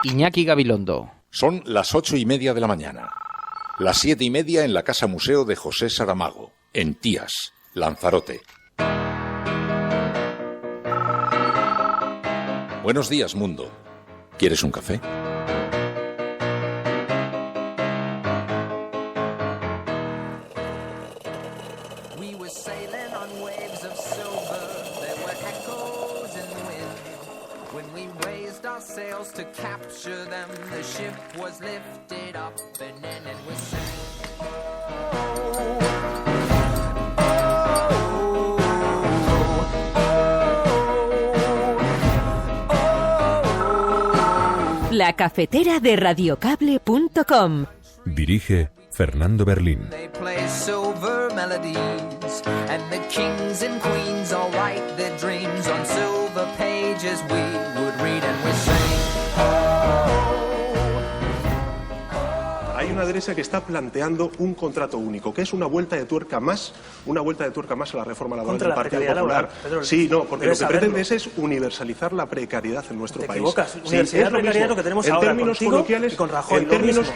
Iñaki Gabilondo. Son las 8:30 de la mañana. Las 7:30 en la Casa Museo de José Saramago, en Tías, Lanzarote. Buenos días, mundo. ¿Quieres un café? To capture them, the ship was lifted up and then it was sank. La cafetera de radiocable.com. Dirige Fernando Berlín. They play silver melodies and the kings and queens all write their dreams on silver pages we would read and we sing. Hay una derecha que está planteando un contrato único, que es una vuelta de tuerca más a la reforma laboral del Partido Popular. Sí, no, porque lo que pretende es universalizar la precariedad en nuestro país. Universidad precariedad lo que tenemos ahora contigo y con Rajoy. En términos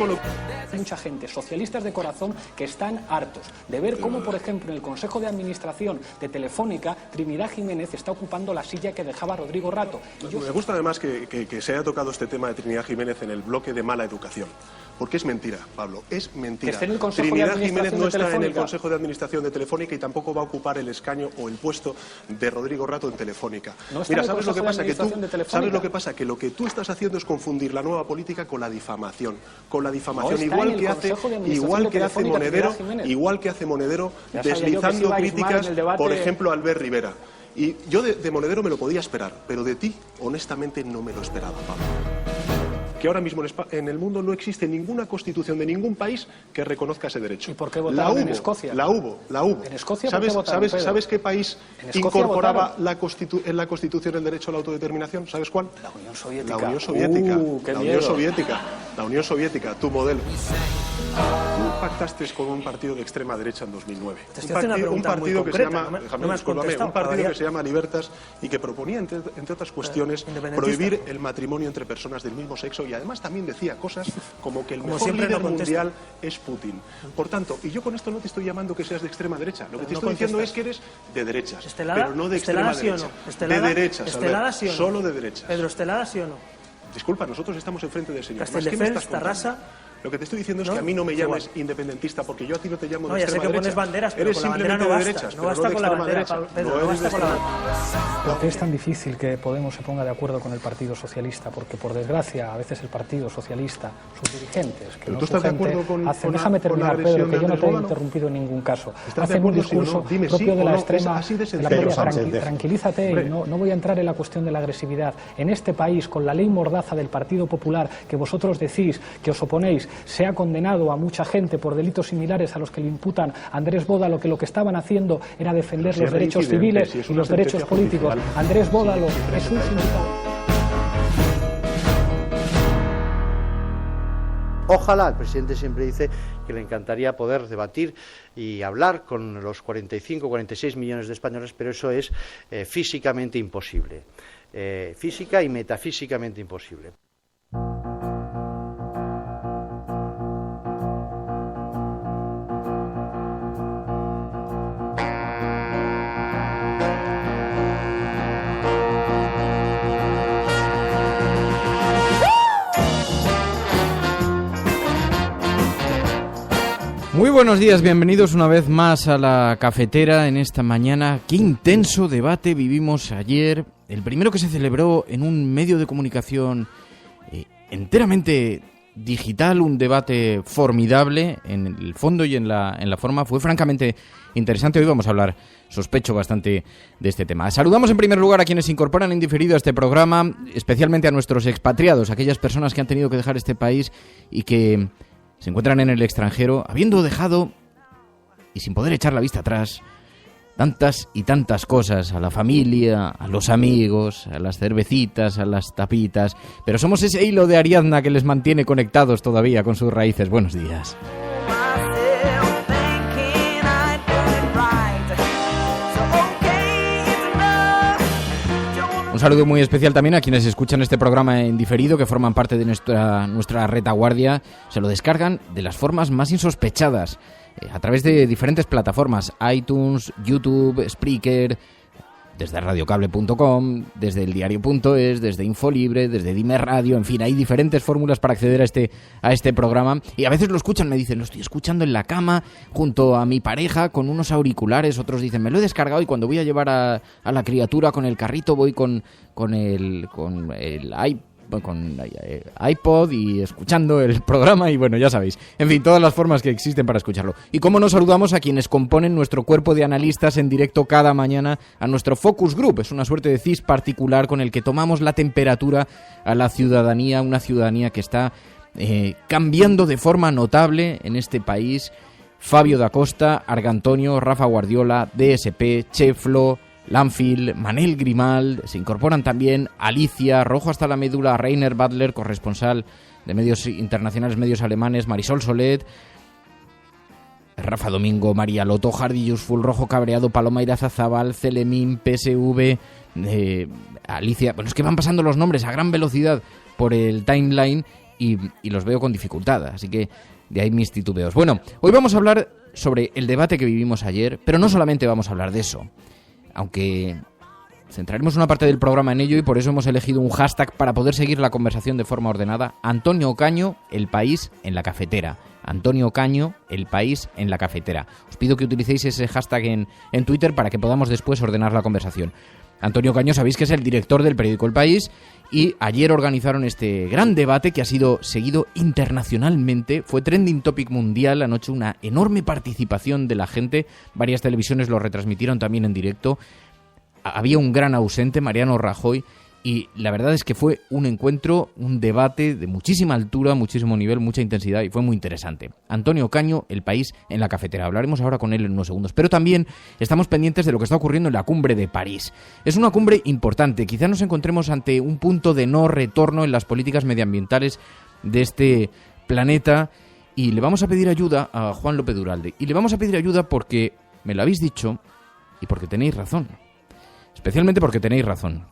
Hay mucha gente, socialistas de corazón, que están hartos de ver cómo, por ejemplo, en el Consejo de Administración de Telefónica, Trinidad Jiménez está ocupando la silla que dejaba Rodrigo Rato. Me gusta además que se haya tocado este tema de Trinidad Jiménez en el bloque de mala educación. Porque es mentira, Pablo, es mentira. Trinidad Jiménez no está en el Consejo de Administración de Telefónica y tampoco va a ocupar el escaño o el puesto de Rodrigo Rato en Telefónica. Mira, ¿sabes lo que pasa? Que lo que tú estás haciendo es confundir la nueva política con la difamación. Igual que hace Monedero, deslizando críticas, por ejemplo, a Albert Rivera. Y yo de Monedero me lo podía esperar, pero de ti, honestamente, no me lo esperaba, Pablo. Que ahora mismo en el mundo no existe ninguna constitución de ningún país que reconozca ese derecho. ¿Y por qué votaron en Escocia? La hubo. ¿En Escocia por qué votaron, Pedro? ¿Sabes qué país incorporaba en la Constitución el derecho a la autodeterminación? ¿Sabes cuál? La Unión Soviética. La Unión Soviética, tu modelo. Tú pactaste con un partido de extrema derecha en 2009. Un partido que se llama Libertas y que proponía, entre otras cuestiones, prohibir el matrimonio entre personas del mismo sexo y además también decía cosas como que el mejor líder mundial es Putin. Por tanto, y yo con esto no te estoy llamando que seas de extrema derecha, lo que te estoy diciendo es que eres de derechas, pero no de extrema derecha. De derechas, solo de derechas. Pedro, ¿estelada sí o no? Disculpa, nosotros estamos enfrente del señor. Castelldefels, Tarrasa. Lo que te estoy diciendo es que a mí no me llames independentista, porque yo a ti no te llamo de extrema derecha. Ya sé que pones banderas, pero con la bandera no basta. No basta con la bandera, Pedro, no basta con la bandera. ¿Por qué es tan difícil que Podemos se ponga de acuerdo con el Partido Socialista? Porque, por desgracia, a veces el Partido Socialista, sus dirigentes, que no su gente, hacen... Déjame terminar, Pedro, que yo no te he interrumpido en ningún caso. Hacen un discurso propio de la extrema... Tranquilízate, no voy a entrar en la cuestión de la agresividad. En este país, con la ley mordaza del Partido Popular, que vosotros decís que os oponéis, se ha condenado a mucha gente por delitos similares a los que le imputan a Andrés Bódalo, que lo que estaban haciendo era defender los derechos civiles y los derechos políticos. Andrés Bódalo es un sindicato. Ojalá, el presidente siempre dice que le encantaría poder debatir y hablar con los 45, 46 millones de españoles, pero eso es físicamente imposible, física y metafísicamente imposible. Muy buenos días, bienvenidos una vez más a la cafetera en esta mañana. Qué intenso debate vivimos ayer, el primero que se celebró en un medio de comunicación enteramente digital, un debate formidable en el fondo y en la forma. Fue francamente interesante. Hoy vamos a hablar, sospecho, bastante de este tema. Saludamos en primer lugar a quienes se incorporan en diferido a este programa, especialmente a nuestros expatriados, aquellas personas que han tenido que dejar este país y que se encuentran en el extranjero, habiendo dejado, y sin poder echar la vista atrás, tantas y tantas cosas, a la familia, a los amigos, a las cervecitas, a las tapitas, pero somos ese hilo de Ariadna que les mantiene conectados todavía con sus raíces. Buenos días. Un saludo muy especial también a quienes escuchan este programa en diferido, que forman parte de nuestra retaguardia. Se lo descargan de las formas más insospechadas, a través de diferentes plataformas: iTunes, YouTube, Spreaker, desde radiocable.com, desde eldiario.es, desde Infolibre, desde Dime Radio, en fin, hay diferentes fórmulas para acceder a este programa. Y a veces lo escuchan, me dicen, lo estoy escuchando en la cama, junto a mi pareja, con unos auriculares. Otros dicen, me lo he descargado y cuando voy a llevar a la criatura con el carrito voy con el iPod y escuchando el programa, y bueno, ya sabéis, en fin, todas las formas que existen para escucharlo. Y cómo nos saludamos a quienes componen nuestro cuerpo de analistas en directo cada mañana, a nuestro Focus Group. Es una suerte de CIS particular con el que tomamos la temperatura a la ciudadanía, una ciudadanía que está cambiando de forma notable en este país. Fabio da Costa, Argantonio, Rafa Guardiola, DSP, Cheflo, Lanfield, Manel Grimal, se incorporan también Alicia, Rojo hasta la médula, Rainer Butler, corresponsal de medios internacionales, medios alemanes, Marisol Solet, Rafa Domingo, María Loto, Hardy Useful, Rojo Cabreado, Paloma Irazazabal, Celemín, PSV, Alicia. Bueno, es que van pasando los nombres a gran velocidad por el timeline y los veo con dificultad, así que de ahí mis titubeos. Bueno, hoy vamos a hablar sobre el debate que vivimos ayer, pero no solamente vamos a hablar de eso, aunque centraremos una parte del programa en ello, y por eso hemos elegido un hashtag para poder seguir la conversación de forma ordenada: Antonio Ocaño, el país en la cafetera. Antonio Ocaño, el país en la cafetera. Os pido que utilicéis ese hashtag en Twitter para que podamos después ordenar la conversación. Antonio Ocaño, sabéis que es el director del periódico El País, y ayer organizaron este gran debate que ha sido seguido internacionalmente. Fue trending topic mundial anoche, una enorme participación de la gente. Varias televisiones lo retransmitieron también en directo. Había un gran ausente, Mariano Rajoy, y la verdad es que fue un encuentro, un debate de muchísima altura, muchísimo nivel, mucha intensidad, y fue muy interesante. Antonio Ocaño, el país en la cafetera. Hablaremos ahora con él en unos segundos. Pero también estamos pendientes de lo que está ocurriendo en la cumbre de París. Es una cumbre importante. Quizá nos encontremos ante un punto de no retorno en las políticas medioambientales de este planeta, y le vamos a pedir ayuda a Juan López Duralde. Y le vamos a pedir ayuda porque me lo habéis dicho y porque tenéis razón. Especialmente porque tenéis razón.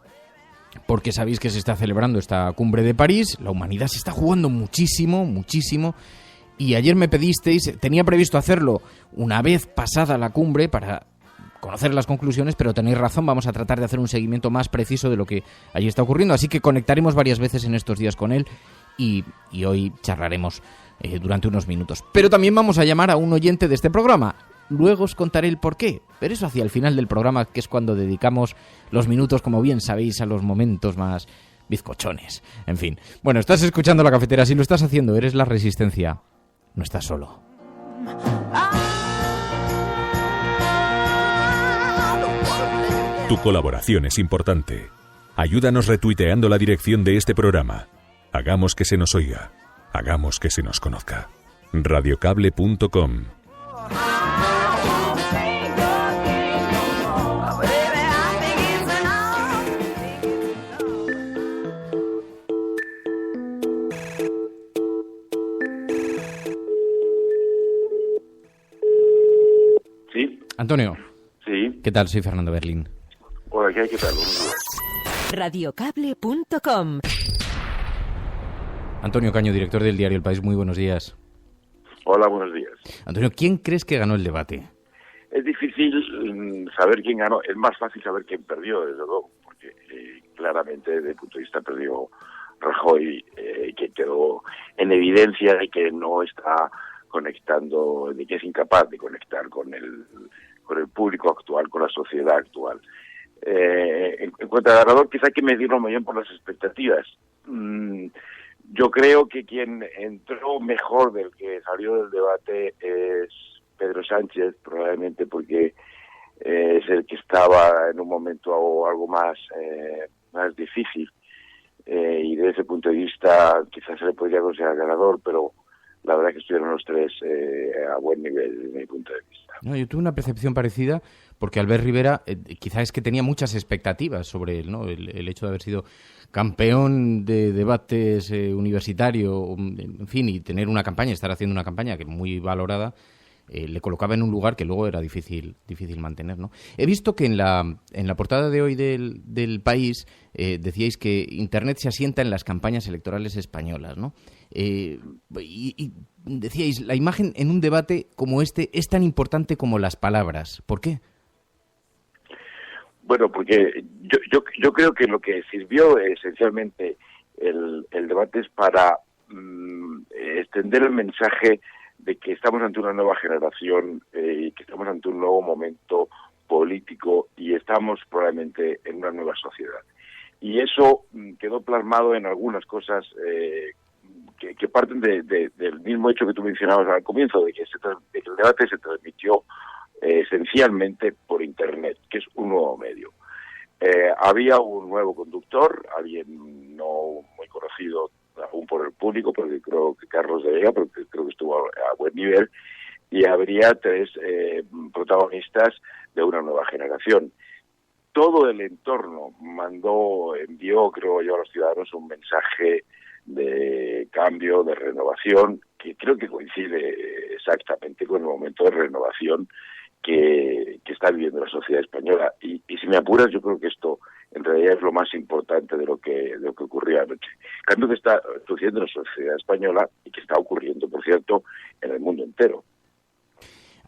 Porque sabéis que se está celebrando esta cumbre de París, la humanidad se está jugando muchísimo, muchísimo, y ayer me pedisteis, tenía previsto hacerlo una vez pasada la cumbre para conocer las conclusiones, pero tenéis razón, vamos a tratar de hacer un seguimiento más preciso de lo que allí está ocurriendo, así que conectaremos varias veces en estos días con él, y hoy charlaremos durante unos minutos. Pero también vamos a llamar a un oyente de este programa. Luego os contaré el porqué, pero eso hacia el final del programa, que es cuando dedicamos los minutos, como bien sabéis, a los momentos más bizcochones. En fin, bueno, estás escuchando La Cafetera. Si lo estás haciendo, eres la Resistencia. No estás solo. Tu colaboración es importante. Ayúdanos retuiteando la dirección de este programa. Hagamos que se nos oiga. Hagamos que se nos conozca. Radiocable.com. Antonio. Sí. ¿Qué tal? Soy Fernando Berlín. Hola, ¿qué tal? Radiocable.com. Antonio Ocaño, director del diario El País, muy buenos días. Hola, buenos días. Antonio, ¿quién crees que ganó el debate? Es difícil saber quién ganó, es más fácil saber quién perdió, desde luego, porque claramente desde el punto de vista perdió Rajoy, que quedó en evidencia de que no está conectando, de que es incapaz de conectar con el público actual, con la sociedad actual. En cuanto a ganador, quizá hay que medirlo muy bien por las expectativas. Yo creo que quien entró mejor del que salió del debate es Pedro Sánchez, probablemente porque es el que estaba en un momento algo más difícil, y desde ese punto de vista quizás se le podría considerar ganador, pero la verdad que estuvieron los tres a buen nivel desde mi punto de vista. No, yo tuve una percepción parecida porque Albert Rivera quizás es que tenía muchas expectativas sobre él, ¿no? El hecho de haber sido campeón de debates universitario, en fin, y tener una campaña, estar haciendo una campaña que es muy valorada, le colocaba en un lugar que luego era difícil mantener, ¿no? He visto que en la portada de hoy del País decíais que Internet se asienta en las campañas electorales españolas, ¿no? Y decíais, la imagen en un debate como este es tan importante como las palabras. ¿Por qué? Bueno, porque yo creo que lo que sirvió esencialmente el debate es para extender el mensaje de que estamos ante una nueva generación y que estamos ante un nuevo momento político y estamos probablemente en una nueva sociedad. Y eso quedó plasmado en algunas cosas que parten del mismo hecho que tú mencionabas al comienzo, de que el debate se transmitió esencialmente por Internet, que es un nuevo medio. Había un nuevo conductor, alguien no muy conocido aún por el público, porque creo que Carlos de Vega, porque creo que estuvo a buen nivel, y habría 3 protagonistas de una nueva generación. Todo el entorno envió, creo yo, a los ciudadanos un mensaje de cambio, de renovación, que creo que coincide exactamente con el momento de renovación que está viviendo la sociedad española. Y si me apuras, yo creo que esto en realidad es lo más importante de lo que ocurrió anoche. Cambio que está sucediendo en la sociedad española y que está ocurriendo, por cierto, en el mundo entero.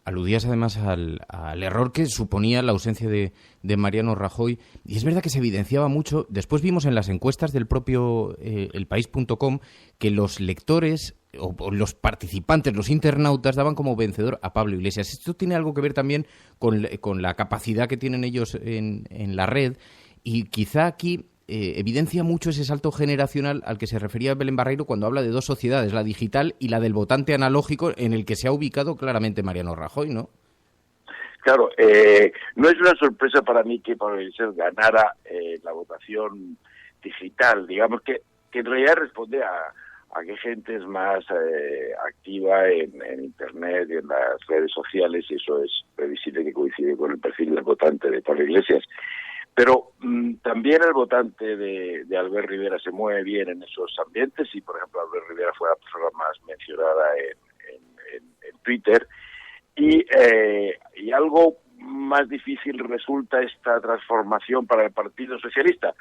Aludías además al error que suponía la ausencia de Mariano Rajoy, y es verdad que se evidenciaba mucho. Después vimos en las encuestas del propio elpaís.com que los lectores o los participantes, los internautas, daban como vencedor a Pablo Iglesias. Esto tiene algo que ver también con la capacidad que tienen ellos en la red, y quizá aquí evidencia mucho ese salto generacional al que se refería Belén Barreiro cuando habla de 2 sociedades, la digital y la del votante analógico, en el que se ha ubicado claramente Mariano Rajoy, ¿no? Claro, no es una sorpresa para mí que Pablo Iglesias ganara la votación digital. Digamos que en realidad responde a que gente es más activa en Internet y en las redes sociales, y eso es previsible que coincide con el perfil del votante de Pablo Iglesias. Pero también el votante de Albert Rivera se mueve bien en esos ambientes, y por ejemplo Albert Rivera fue la persona más mencionada en Twitter, y algo más difícil resulta esta transformación para el Partido Socialista.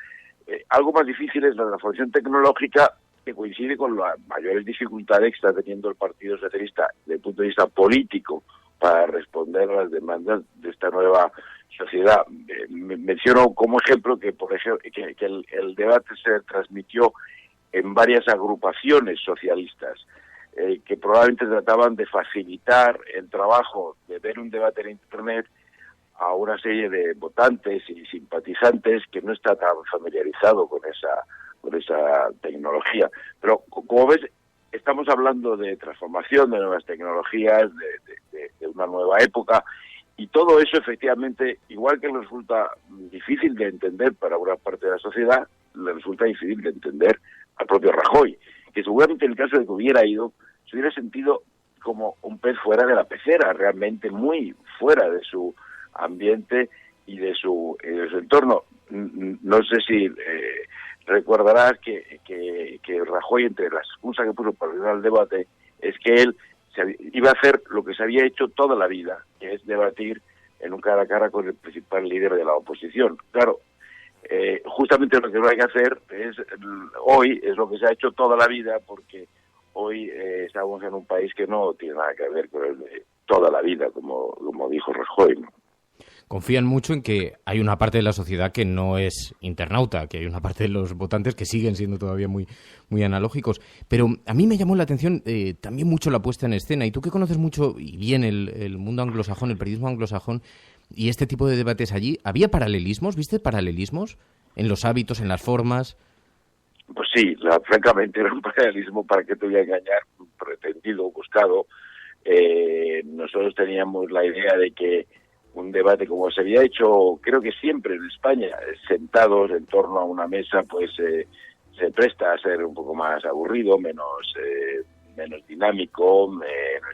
Algo más difícil es la transformación tecnológica, que coincide con las mayores dificultades que está teniendo el Partido Socialista desde el punto de vista político para responder a las demandas de esta nueva sociedad. Menciono como ejemplo que, por ejemplo, que el debate se transmitió en varias agrupaciones socialistas que probablemente trataban de facilitar el trabajo de ver un debate en Internet a una serie de votantes y simpatizantes que no está tan familiarizado con esa tecnología. Pero, como ves, estamos hablando de transformación, de nuevas tecnologías, de una nueva época, y todo eso efectivamente, igual que le resulta difícil de entender para una parte de la sociedad, le resulta difícil de entender al propio Rajoy, que seguramente en el caso de que hubiera ido, se hubiera sentido como un pez fuera de la pecera, realmente muy fuera de su ambiente y de su entorno. No sé si recordarás que Rajoy, entre las excusas que puso para ir al debate, es que él iba a hacer lo que se había hecho toda la vida, que es debatir en un cara a cara con el principal líder de la oposición. Claro, justamente lo que no hay que hacer hoy es lo que se ha hecho toda la vida, porque hoy estamos en un país que no tiene nada que ver con el de toda la vida, como dijo Rajoy, ¿no? Confían mucho en que hay una parte de la sociedad que no es internauta, que hay una parte de los votantes que siguen siendo todavía muy, muy analógicos. Pero a mí me llamó la atención también mucho la puesta en escena. Y tú que conoces mucho y bien el mundo anglosajón, el periodismo anglosajón y este tipo de debates allí, ¿había paralelismos? ¿Viste paralelismos en los hábitos, en las formas? Pues sí, francamente era un paralelismo, para que te voy a engañar, pretendido, buscado. Nosotros teníamos la idea de que un debate como se había hecho, creo que siempre en España, sentados en torno a una mesa, pues se presta a ser un poco más aburrido, menos dinámico,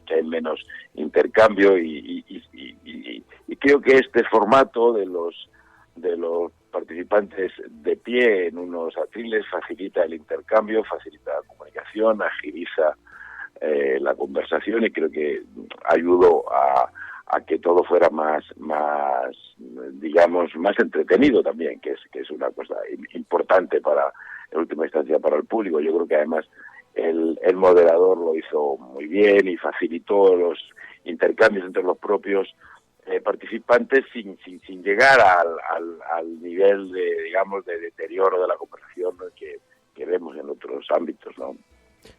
que hay menos intercambio, y creo que este formato de los participantes de pie en unos atriles facilita el intercambio, facilita la comunicación, agiliza la conversación, y creo que ayudó a que todo fuera más digamos, más entretenido también, que es una cosa importante en última instancia para el público. Yo creo que además el moderador lo hizo muy bien y facilitó los intercambios entre los propios participantes sin llegar al nivel de deterioro de la conversación que vemos en otros ámbitos, ¿no?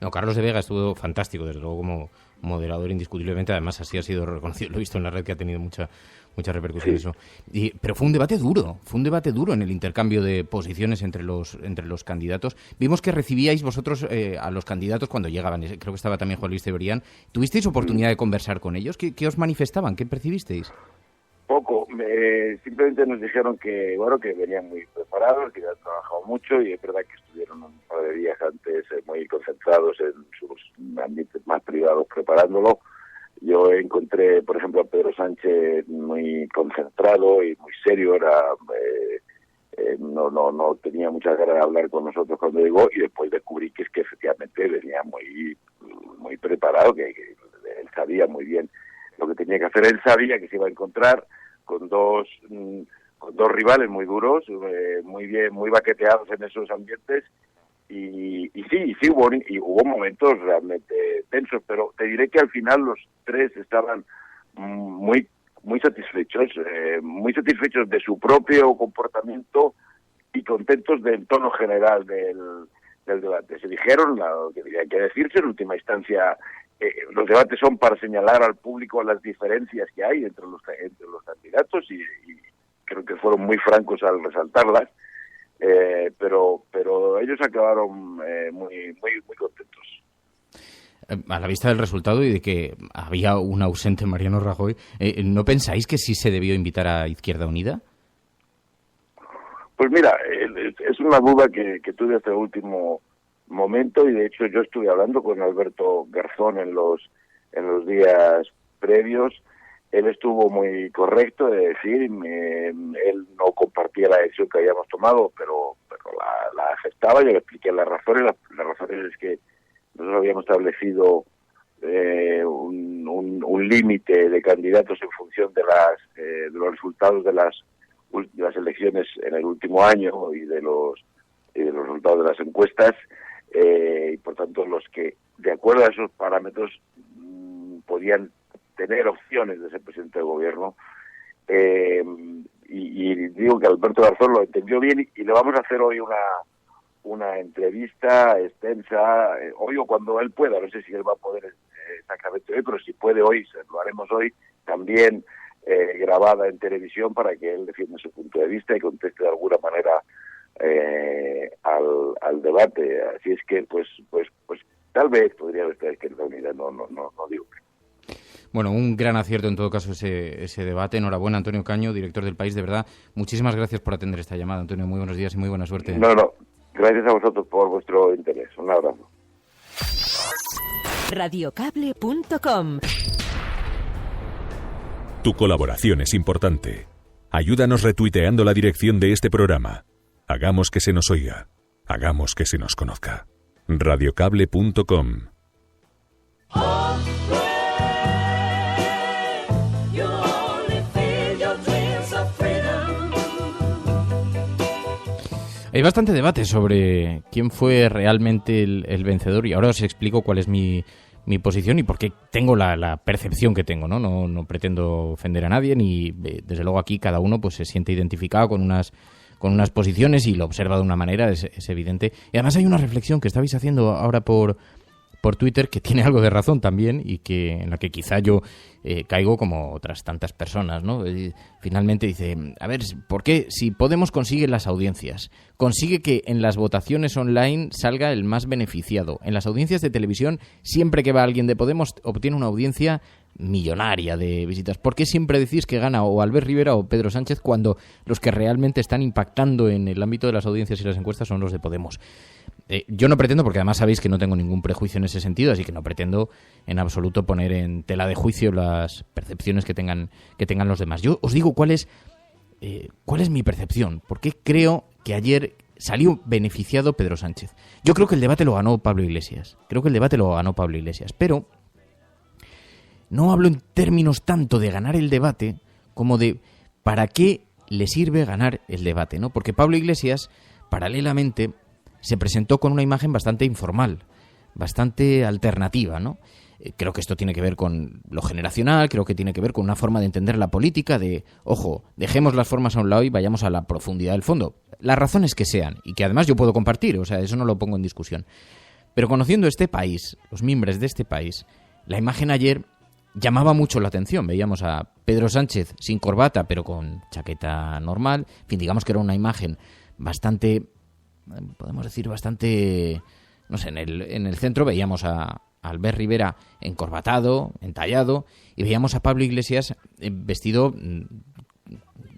No, Carlos de Vega estuvo fantástico, desde luego, como moderador indiscutiblemente. Además, así ha sido reconocido. Lo he visto en la red, que ha tenido mucha repercusión eso. Pero fue un debate duro en el intercambio de posiciones entre los candidatos. Vimos que recibíais vosotros a los candidatos cuando llegaban. Creo que estaba también Juan Luis Cebrián. ¿Tuvisteis oportunidad de conversar con ellos? ¿Qué os manifestaban? ¿Qué percibisteis? Poco, simplemente nos dijeron que venían muy preparados, que habían trabajado mucho, y es verdad que estuvieron un par de días antes muy concentrados en sus ambientes más privados preparándolo. Yo encontré, por ejemplo, a Pedro Sánchez muy concentrado y muy serio, no tenía muchas ganas de hablar con nosotros cuando llegó, y después descubrí que efectivamente venía muy preparado, que él sabía muy bien lo que tenía que hacer. Él sabía que se iba a encontrar con dos rivales muy duros, muy bien, muy baqueteados en esos ambientes, y sí hubo momentos realmente tensos, pero te diré que al final los tres estaban muy satisfechos de su propio comportamiento y contentos del tono general del debate. Se dijeron lo que tenía que decirse. En última instancia, los debates son para señalar al público las diferencias que hay entre los candidatos, y creo que fueron muy francos al resaltarlas, pero ellos acabaron muy contentos. A la vista del resultado y de que había un ausente Mariano Rajoy, ¿no pensáis que sí se debió invitar a Izquierda Unida? Pues mira, es una duda que tuve hasta el último momento, y de hecho yo estuve hablando con Alberto Garzón en los días previos. Él estuvo muy correcto de decir, él no compartía la decisión que habíamos tomado, pero la aceptaba. Yo le expliqué las razones. Las razones es que nosotros habíamos establecido un límite de candidatos en función de los resultados de las elecciones en el último año y de los resultados de las encuestas, y por tanto los que, de acuerdo a esos parámetros, podían tener opciones de ser presidente del gobierno. Y digo que Alberto Garzón lo entendió bien, y le vamos a hacer hoy una entrevista extensa, hoy o cuando él pueda. No sé si él va a poder exactamente hoy, pero si puede hoy, lo haremos hoy, también grabada en televisión, para que él defienda su punto de vista y conteste de alguna manera al debate. Así es que pues tal vez podría estar Izquierda Unida, no digo que. Bueno, un gran acierto en todo caso ese debate. Enhorabuena, Antonio Caño, director del País. De verdad, muchísimas gracias por atender esta llamada, Antonio. Muy buenos días y muy buena suerte. No, gracias a vosotros por vuestro interés. Un abrazo. Radiocable.com. Tu colaboración es importante. Ayúdanos retuiteando la dirección de este programa. Hagamos que se nos oiga. Hagamos que se nos conozca. Radiocable.com. Hay bastante debate sobre quién fue realmente el vencedor, y ahora os explico cuál es mi posición y por qué tengo la percepción que tengo, ¿no? No pretendo ofender a nadie, ni desde luego aquí cada uno pues se siente identificado con unas posiciones y lo observa de una manera, es evidente. Y además hay una reflexión que estabais haciendo ahora por Twitter que tiene algo de razón también, y en la que quizá yo caigo como otras tantas personas, ¿no? Finalmente dice, a ver, ¿por qué si Podemos consigue las audiencias, consigue que en las votaciones online salga el más beneficiado? En las audiencias de televisión, siempre que va alguien de Podemos obtiene una audiencia millonaria de visitas. ¿Por qué siempre decís que gana o Albert Rivera o Pedro Sánchez cuando los que realmente están impactando en el ámbito de las audiencias y las encuestas son los de Podemos? Yo no pretendo, porque además sabéis que no tengo ningún prejuicio en ese sentido, así que no pretendo en absoluto poner en tela de juicio las percepciones que tengan los demás. Yo os digo cuál es mi percepción, porque creo que ayer salió beneficiado Pedro Sánchez. Yo creo que el debate lo ganó Pablo Iglesias. Pero no hablo en términos tanto de ganar el debate como de para qué le sirve ganar el debate, ¿no? Porque Pablo Iglesias, paralelamente, se presentó con una imagen bastante informal, bastante alternativa, ¿no? Creo que esto tiene que ver con lo generacional, creo que tiene que ver con una forma de entender la política de, ojo, dejemos las formas a un lado y vayamos a la profundidad del fondo. Las razones que sean, y que además yo puedo compartir, o sea, eso no lo pongo en discusión. Pero conociendo este país, los miembros de este país, la imagen ayer llamaba mucho la atención. Veíamos a Pedro Sánchez sin corbata, pero con chaqueta normal. En fin, digamos que era una imagen bastante, podemos decir, bastante, no sé, en el centro veíamos a Albert Rivera encorbatado, entallado, y veíamos a Pablo Iglesias vestido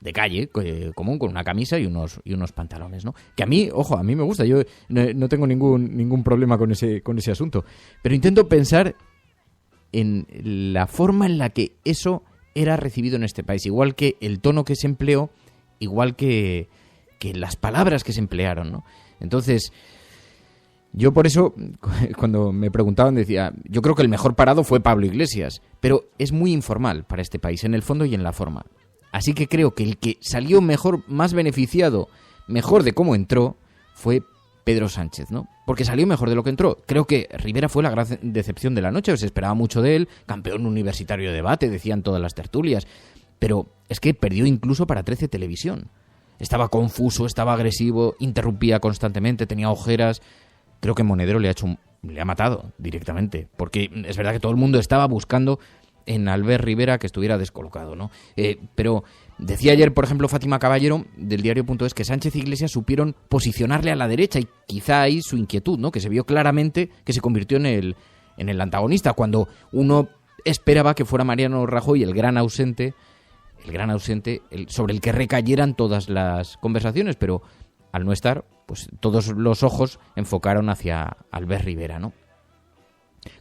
de calle, común, con una camisa y unos pantalones, ¿no? Que a mí, ojo, a mí me gusta, yo no tengo ningún problema con ese asunto, pero intento pensar en la forma en la que eso era recibido en este país, igual que el tono que se empleó, igual que las palabras que se emplearon, ¿no? Entonces, yo por eso, cuando me preguntaban, decía, yo creo que el mejor parado fue Pablo Iglesias, pero es muy informal para este país, en el fondo y en la forma. Así que creo que el que salió mejor, más beneficiado, mejor de cómo entró, fue Pedro Sánchez, ¿no? Porque salió mejor de lo que entró. Creo que Rivera fue la gran decepción de la noche, se esperaba mucho de él, campeón universitario de debate, decían todas las tertulias, pero es que perdió incluso para 13 Televisión. Estaba confuso, estaba agresivo, interrumpía constantemente, tenía ojeras. Creo que Monedero le ha matado directamente, porque es verdad que todo el mundo estaba buscando en Albert Rivera que estuviera descolocado, ¿no? Pero decía ayer, por ejemplo, Fátima Caballero, del diario.es, que Sánchez e Iglesias supieron posicionarle a la derecha, y quizá ahí su inquietud, ¿no? Que se vio claramente que se convirtió en el antagonista, cuando uno esperaba que fuera Mariano Rajoy el gran ausente sobre el que recayeran todas las conversaciones, pero al no estar, pues todos los ojos enfocaron hacia Albert Rivera, ¿no?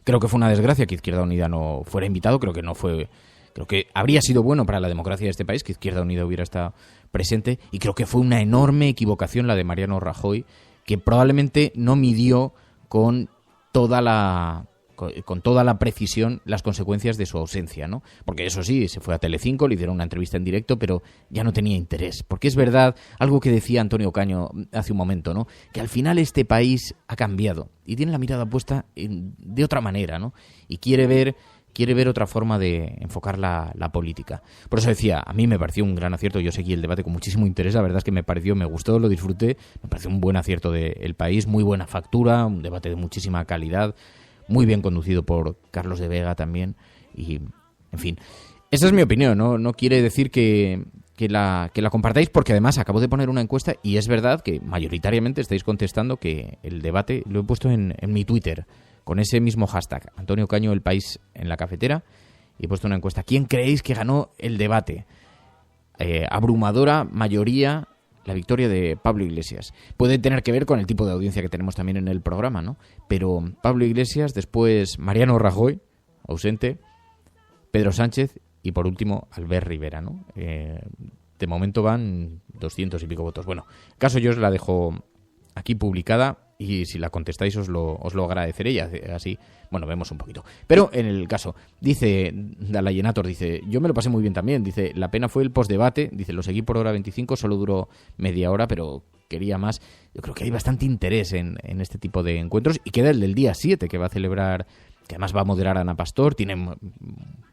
Creo que fue una desgracia que Izquierda Unida no fuera invitado, creo que habría sido bueno para la democracia de este país que Izquierda Unida hubiera estado presente, y creo que fue una enorme equivocación la de Mariano Rajoy, que probablemente no midió con toda la precisión las consecuencias de su ausencia, ¿no? Porque eso sí, se fue a Telecinco, le hicieron una entrevista en directo, pero ya no tenía interés. Porque es verdad, algo que decía Antonio Caño hace un momento, ¿no? Que al final este país ha cambiado y tiene la mirada puesta de otra manera, ¿no? Y quiere ver otra forma de enfocar la política. Por eso decía, a mí me pareció un gran acierto, yo seguí el debate con muchísimo interés, la verdad es que me gustó, lo disfruté, me pareció un buen acierto del país, muy buena factura, un debate de muchísima calidad, muy bien conducido por Carlos de Vega también, y en fin, esa es mi opinión, no quiere decir que la compartáis, porque además acabo de poner una encuesta y es verdad que mayoritariamente estáis contestando que el debate lo he puesto en mi Twitter, con ese mismo hashtag, Antonio Caño, El País en la Cafetera, y he puesto una encuesta. ¿Quién creéis que ganó el debate? Abrumadora mayoría, la victoria de Pablo Iglesias. Puede tener que ver con el tipo de audiencia que tenemos también en el programa, ¿no? Pero Pablo Iglesias, después Mariano Rajoy, ausente, Pedro Sánchez y por último Albert Rivera, ¿no? De momento van 200 y pico votos. Bueno, caso yo os la dejo aquí publicada y si la contestáis os lo agradeceré y así, bueno, vemos un poquito. Pero en el caso, dice Dalayenator, dice, yo me lo pasé muy bien también, dice, la pena fue el postdebate, dice, lo seguí por hora 25, solo duró media hora, pero quería más. Yo creo que hay bastante interés en este tipo de encuentros y queda el del día 7 que va a celebrar, que además va a moderar Ana Pastor, tiene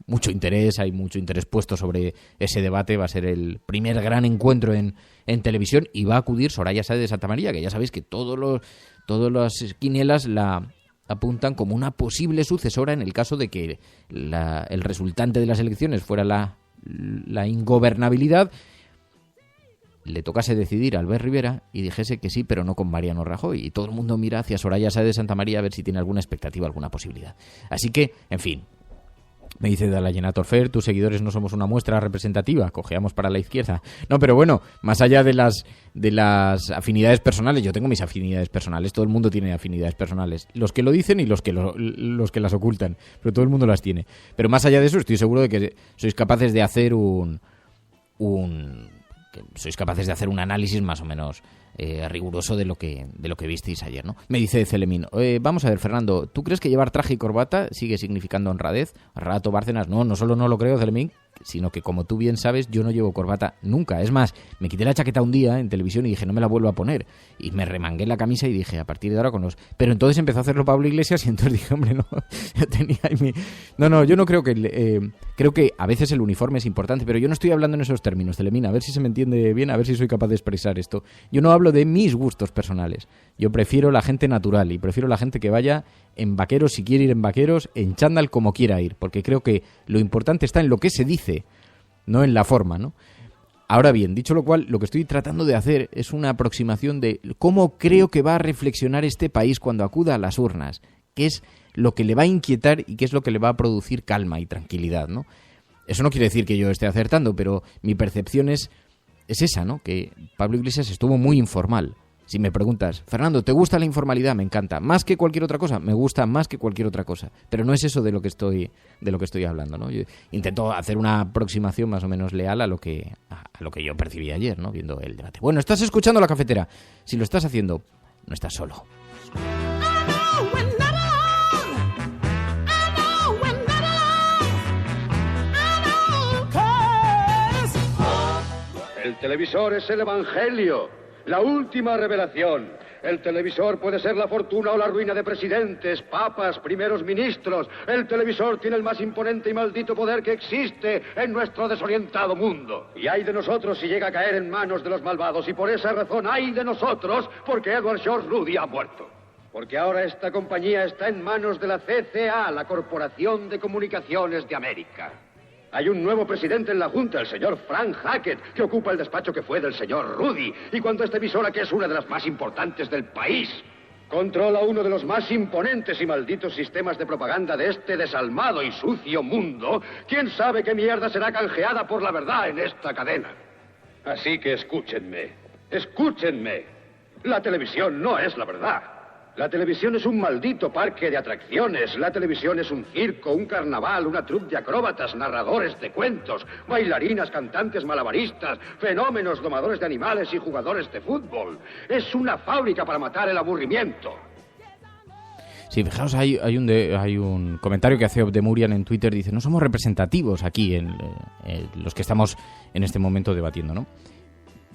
mucho interés, hay mucho interés puesto sobre ese debate, va a ser el primer gran encuentro en televisión y va a acudir Soraya Sáez de Santamaría, que ya sabéis que todas las quinielas la apuntan como una posible sucesora en el caso de que el resultante de las elecciones fuera la ingobernabilidad, le tocase decidir a Albert Rivera y dijese que sí, pero no con Mariano Rajoy. Y todo el mundo mira hacia Soraya Sáez de Santamaría a ver si tiene alguna expectativa, alguna posibilidad. Así que, en fin, me dice Dalayenator Fer, tus seguidores no somos una muestra representativa, cojeamos para la izquierda. No, pero bueno, más allá de las afinidades personales, yo tengo mis afinidades personales, todo el mundo tiene afinidades personales, los que lo dicen y los que las ocultan, pero todo el mundo las tiene. Pero más allá de eso, estoy seguro de que sois capaces de hacer sois capaces de hacer un análisis más o menos riguroso de lo que visteis ayer, ¿no? Me dice Celemín, vamos a ver, Fernando, ¿tú crees que llevar traje y corbata sigue significando honradez? Rato Bárcenas, no solo no lo creo, Celemín, sino que, como tú bien sabes, yo no llevo corbata nunca. Es más, me quité la chaqueta un día en televisión y dije, no me la vuelvo a poner. Y me remangué la camisa y dije, a partir de ahora con los... Pero entonces empezó a hacerlo Pablo Iglesias y entonces dije, hombre, no, yo tenía ahí mi... No, yo no creo que... creo que a veces el uniforme es importante, pero yo no estoy hablando en esos términos, Celemín, a ver si se me entiende bien, a ver si soy capaz de expresar esto. Yo no hablo de mis gustos personales. Yo prefiero la gente natural y prefiero la gente que vaya en vaqueros, si quiere ir en vaqueros, en chándal, como quiera ir, porque creo que lo importante está en lo que se dice, no en la forma, ¿no? Ahora bien, dicho lo cual, lo que estoy tratando de hacer es una aproximación de cómo creo que va a reflexionar este país cuando acuda a las urnas, qué es lo que le va a inquietar y qué es lo que le va a producir calma y tranquilidad, ¿no? Eso no quiere decir que yo esté acertando, pero mi percepción es esa, ¿no? Que Pablo Iglesias estuvo muy informal. Si me preguntas, Fernando, ¿te gusta la informalidad? Me encanta. ¿Más que cualquier otra cosa? Me gusta más que cualquier otra cosa. Pero no es eso de lo que estoy hablando, ¿no? Yo intento hacer una aproximación más o menos leal a lo que yo percibí ayer, ¿no? Viendo el debate. Bueno, estás escuchando La Cafetera. Si lo estás haciendo, no estás solo. El televisor es el evangelio. La última revelación. El televisor puede ser la fortuna o la ruina de presidentes, papas, primeros ministros. El televisor tiene el más imponente y maldito poder que existe en nuestro desorientado mundo. Y hay de nosotros si llega a caer en manos de los malvados. Y por esa razón hay de nosotros porque Edward George Rudy ha muerto. Porque ahora esta compañía está en manos de la CCA, la Corporación de Comunicaciones de América. Hay un nuevo presidente en la Junta, el señor Frank Hackett, que ocupa el despacho que fue del señor Rudy. Y cuando esta emisora, que es una de las más importantes del país, controla uno de los más imponentes y malditos sistemas de propaganda de este desalmado y sucio mundo, ¿quién sabe qué mierda será canjeada por la verdad en esta cadena? Así que escúchenme. La televisión no es la verdad. La televisión es un maldito parque de atracciones. La televisión es un circo, un carnaval, una troupe de acróbatas, narradores de cuentos, bailarinas, cantantes malabaristas, fenómenos, domadores de animales y jugadores de fútbol. Es una fábrica para matar el aburrimiento. Sí, fijaos, hay un comentario que hace Obdemurian en Twitter, dice, no somos representativos aquí en los que estamos en este momento debatiendo, ¿no?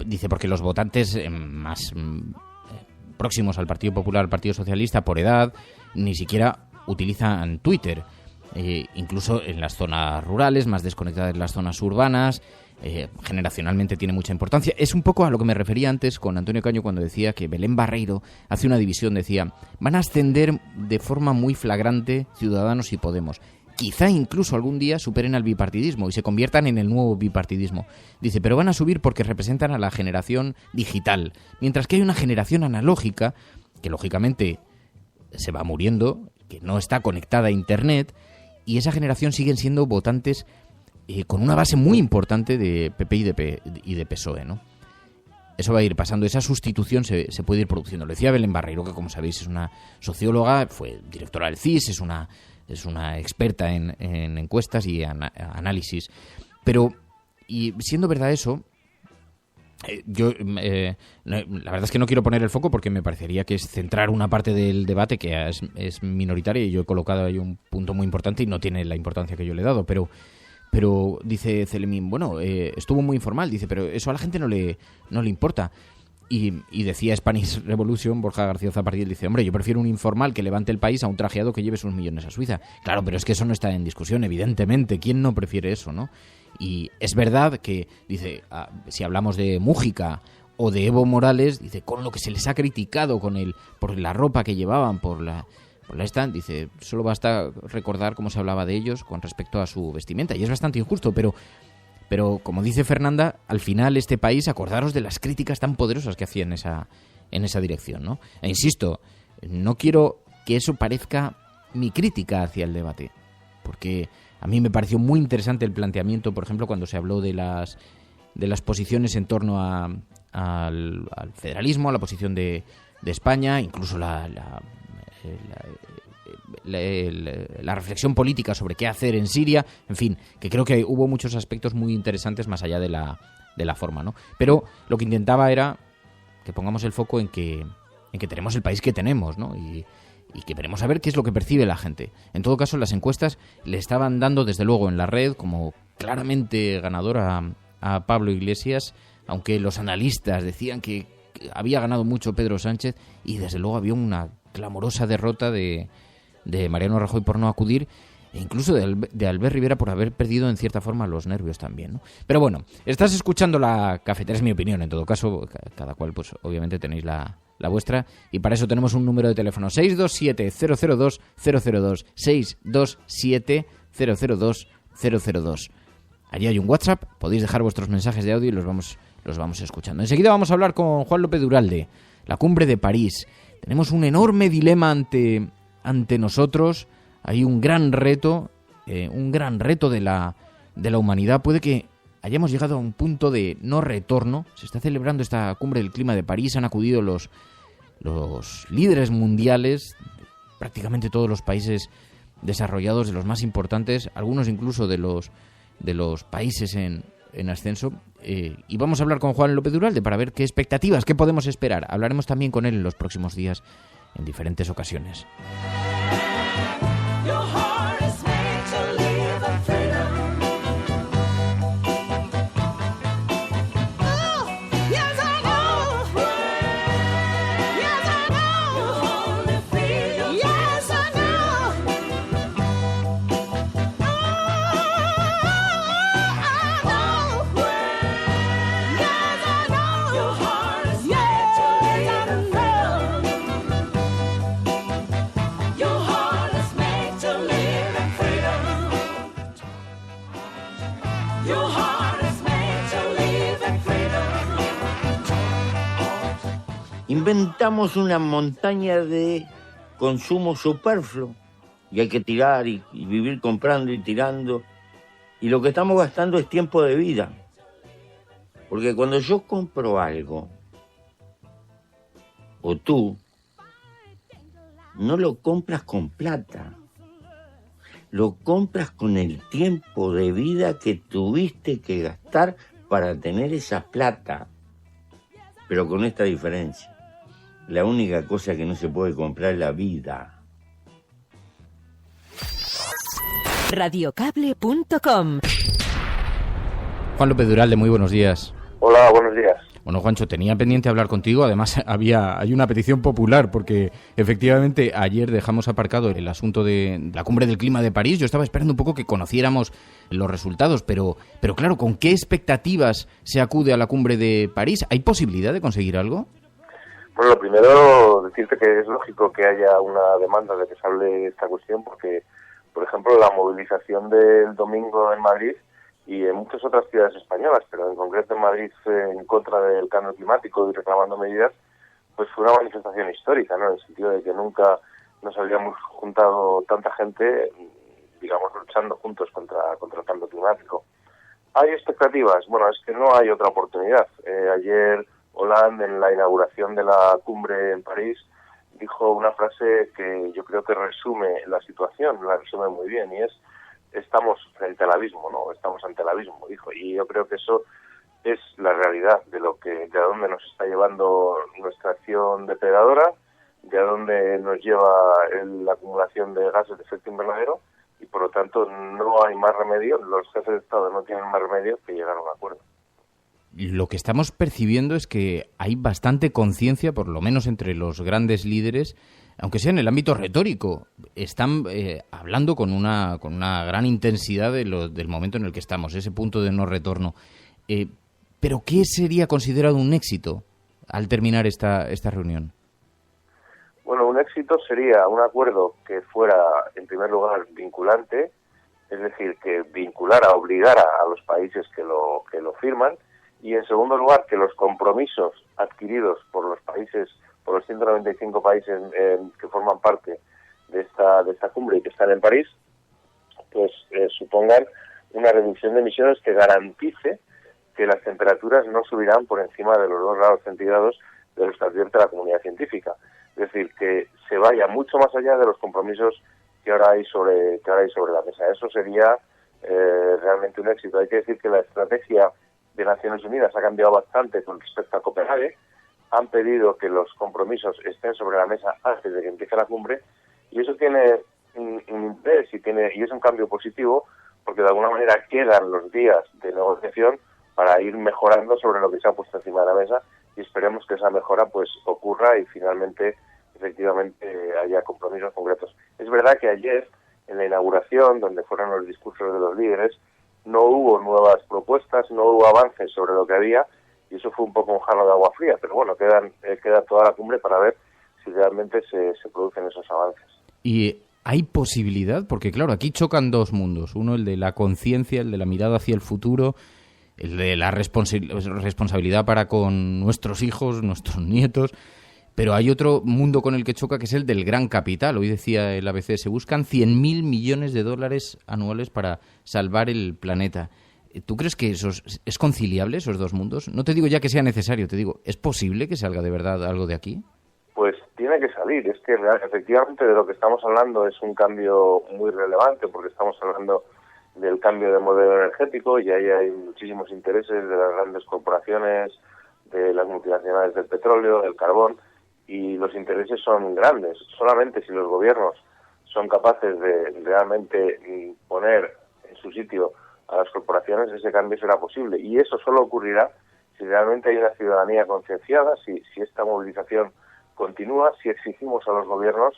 Dice, porque los votantes más próximos al Partido Popular, al Partido Socialista, por edad, ni siquiera utilizan Twitter. Incluso en las zonas rurales, más desconectadas de las zonas urbanas, generacionalmente tiene mucha importancia. Es un poco a lo que me refería antes con Antonio Caño cuando decía que Belén Barreiro hace una división, decía, van a ascender de forma muy flagrante Ciudadanos y Podemos. Quizá incluso algún día superen al bipartidismo y se conviertan en el nuevo bipartidismo. Dice, pero van a subir porque representan a la generación digital, mientras que hay una generación analógica que lógicamente se va muriendo, que no está conectada a Internet, y esa generación siguen siendo votantes con una base muy importante de PP y de PSOE, ¿no? Eso va a ir pasando, esa sustitución se puede ir produciendo. Lo decía Belén Barreiro, que como sabéis es una socióloga, fue directora del CIS, es una experta en encuestas y análisis. Pero, y siendo verdad eso, yo la verdad es que no quiero poner el foco porque me parecería que es centrar una parte del debate que es minoritaria y yo he colocado ahí un punto muy importante y no tiene la importancia que yo le he dado, pero dice Celemín, bueno, estuvo muy informal, dice, pero eso a la gente no le importa. Y decía Spanish Revolution, Borja García Zapardiel, dice, hombre, yo prefiero un informal que levante el país a un trajeado que lleve sus millones a Suiza. Claro, pero es que eso no está en discusión, evidentemente. ¿Quién no prefiere eso, no? Y es verdad que, dice, si hablamos de Mújica o de Evo Morales, dice, con lo que se les ha criticado por la ropa que llevaban, por la stand, dice, solo basta recordar cómo se hablaba de ellos con respecto a su vestimenta. Y es bastante injusto, pero como dice Fernanda, al final este país, acordaros de las críticas tan poderosas que hacía en esa dirección, ¿no? E insisto, no quiero que eso parezca mi crítica hacia el debate, porque a mí me pareció muy interesante el planteamiento, por ejemplo, cuando se habló de las posiciones en torno al federalismo, a la posición de España, incluso la reflexión política sobre qué hacer en Siria, en fin, que creo que hubo muchos aspectos muy interesantes más allá de la la forma, ¿no? Pero lo que intentaba era que pongamos el foco en que tenemos el país que tenemos, ¿no? Y que veremos a ver qué es lo que percibe la gente. En todo caso, las encuestas le estaban dando, desde luego, en la red como claramente ganadora a Pablo Iglesias, aunque los analistas decían que había ganado mucho Pedro Sánchez, y desde luego había una clamorosa derrota de Mariano Rajoy por no acudir, e incluso de Albert Rivera por haber perdido en cierta forma los nervios también, ¿no? Pero bueno, estás escuchando La Cafetera, es mi opinión, en todo caso, cada cual pues obviamente tenéis la vuestra, y para eso tenemos un número de teléfono: 627-002-002, 627-002-002. Allí hay un WhatsApp, podéis dejar vuestros mensajes de audio y los vamos escuchando. Enseguida vamos a hablar con Juan López de Uralde, la cumbre de París. Tenemos un enorme dilema ante nosotros. Hay un gran reto de la humanidad. Puede que hayamos llegado a un punto de no retorno. Se está celebrando esta cumbre del clima de París. Han acudido los líderes mundiales, prácticamente todos los países desarrollados, de los más importantes, algunos incluso de los países en ascenso. Y vamos a hablar con Juan López de Uralde para ver qué expectativas, qué podemos esperar. Hablaremos también con él en los próximos días en diferentes ocasiones. Inventamos una montaña de consumo superfluo y hay que tirar y vivir comprando y tirando, y lo que estamos gastando es tiempo de vida, porque cuando yo compro algo, o tú, no lo compras con plata, lo compras con el tiempo de vida que tuviste que gastar para tener esa plata, pero con esta diferencia: la única cosa que no se puede comprar es la vida. Radiocable.com. Juan López de Uralde, muy buenos días. Hola, buenos días. Bueno, Juancho, tenía pendiente hablar contigo. Además, hay una petición popular, porque efectivamente ayer dejamos aparcado el asunto de la cumbre del clima de París. Yo estaba esperando un poco que conociéramos los resultados, pero claro, ¿con qué expectativas se acude a la cumbre de París? ¿Hay posibilidad de conseguir algo? Bueno, lo primero, decirte que es lógico que haya una demanda de que se hable de esta cuestión, porque, por ejemplo, la movilización del domingo en Madrid y en muchas otras ciudades españolas, pero en concreto en Madrid, en contra del cambio climático y reclamando medidas, pues fue una manifestación histórica, ¿no? En el sentido de que nunca nos habíamos juntado tanta gente, digamos, luchando juntos contra el cambio climático. ¿Hay expectativas? Bueno, es que no hay otra oportunidad. Ayer Hollande, en la inauguración de la cumbre en París, dijo una frase que yo creo que resume la situación, la resume muy bien, y es: estamos frente al abismo, ¿no? Estamos ante el abismo, dijo. Y yo creo que eso es la realidad de a dónde nos está llevando nuestra acción depredadora, de a dónde nos lleva la acumulación de gases de efecto invernadero, y por lo tanto no hay más remedio, los jefes de Estado no tienen más remedio que llegar a un acuerdo. Lo que estamos percibiendo es que hay bastante conciencia, por lo menos entre los grandes líderes, aunque sea en el ámbito retórico. Están hablando con una gran intensidad del momento en el que estamos, ese punto de no retorno. ¿Pero qué sería considerado un éxito al terminar esta reunión? Bueno, un éxito sería un acuerdo que fuera, en primer lugar, vinculante, es decir, que vinculara, obligara a los países que lo firman, y en segundo lugar, que los compromisos adquiridos por los países, por los 195 países que forman parte de esta cumbre y que están en París, pues supongan una reducción de emisiones que garantice que las temperaturas no subirán por encima de los 2 grados centígrados de los que advierte la comunidad científica. Es decir, que se vaya mucho más allá de los compromisos que ahora hay sobre la mesa. Eso sería realmente un éxito. Hay que decir que la estrategia de Naciones Unidas ha cambiado bastante con respecto a Copenhague. Han pedido que los compromisos estén sobre la mesa antes de que empiece la cumbre, y eso tiene un interés y es un cambio positivo, porque de alguna manera quedan los días de negociación para ir mejorando sobre lo que se ha puesto encima de la mesa, y esperemos que esa mejora pues ocurra y finalmente efectivamente haya compromisos concretos. Es verdad que ayer en la inauguración, donde fueron los discursos de los líderes, no hubo nuevas propuestas, no hubo avances sobre lo que había, y eso fue un poco un jarro de agua fría, pero bueno, queda toda la cumbre para ver si realmente se producen esos avances. ¿Y hay posibilidad? Porque claro, aquí chocan dos mundos, uno el de la conciencia, el de la mirada hacia el futuro, el de la responsabilidad para con nuestros hijos, nuestros nietos, pero hay otro mundo con el que choca, que es el del gran capital. Hoy decía el ABC, se buscan 100.000 millones de dólares anuales para salvar el planeta. ¿Tú crees que eso es conciliable, esos dos mundos? No te digo ya que sea necesario, te digo, ¿es posible que salga de verdad algo de aquí? Pues tiene que salir. Es que efectivamente de lo que estamos hablando es un cambio muy relevante, porque estamos hablando del cambio de modelo energético, y ahí hay muchísimos intereses de las grandes corporaciones, de las multinacionales del petróleo, del carbón, y los intereses son grandes. Solamente si los gobiernos son capaces de realmente poner en su sitio a las corporaciones, ese cambio será posible. Y eso solo ocurrirá si realmente hay una ciudadanía concienciada, si esta movilización continúa, si exigimos a los gobiernos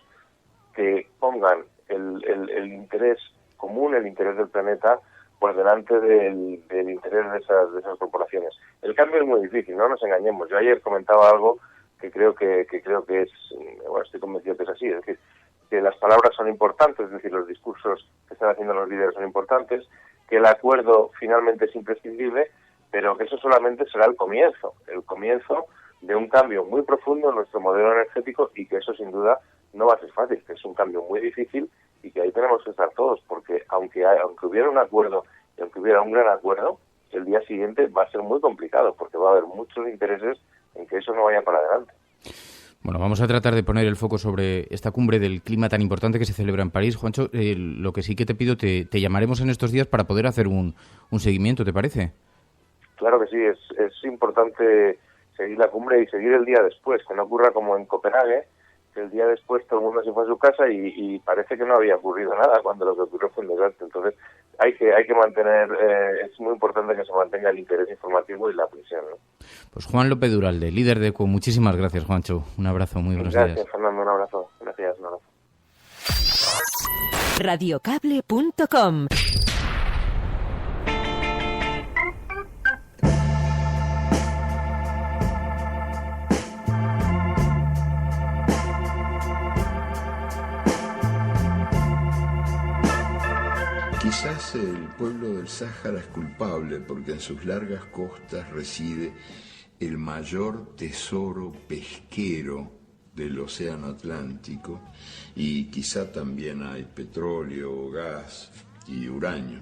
que pongan el interés común, el interés del planeta, por delante del interés de esas corporaciones. El cambio es muy difícil, no nos engañemos. Yo ayer comentaba algo que creo que es, bueno, estoy convencido que es así, es decir, que las palabras son importantes, es decir, los discursos que están haciendo los líderes son importantes, que el acuerdo finalmente es imprescindible, pero que eso solamente será el comienzo de un cambio muy profundo en nuestro modelo energético, y que eso sin duda no va a ser fácil, que es un cambio muy difícil y que ahí tenemos que estar todos, porque aunque hubiera un acuerdo y aunque hubiera un gran acuerdo, el día siguiente va a ser muy complicado, porque va a haber muchos intereses en que eso no vaya para adelante. Bueno, vamos a tratar de poner el foco sobre esta cumbre del clima tan importante que se celebra en París. Juancho, lo que sí que te pido, te llamaremos en estos días para poder hacer un seguimiento, ¿te parece? Claro que sí, es importante seguir la cumbre y seguir el día después, que no ocurra como en Copenhague, que el día después todo el mundo se fue a su casa y parece que no había ocurrido nada, cuando lo que ocurrió fue un desastre. Entonces hay que mantener, es muy importante que se mantenga el interés informativo y la presión, ¿no? Pues Juan López Duralde, líder de ECO, muchísimas gracias, Juancho. Un abrazo, muy buenos días. Gracias, Fernando, un abrazo. Gracias, un abrazo. Radiocable.com. Quizás el pueblo del Sáhara es culpable porque en sus largas costas reside el mayor tesoro pesquero del océano Atlántico, y quizá también hay petróleo, gas y uranio.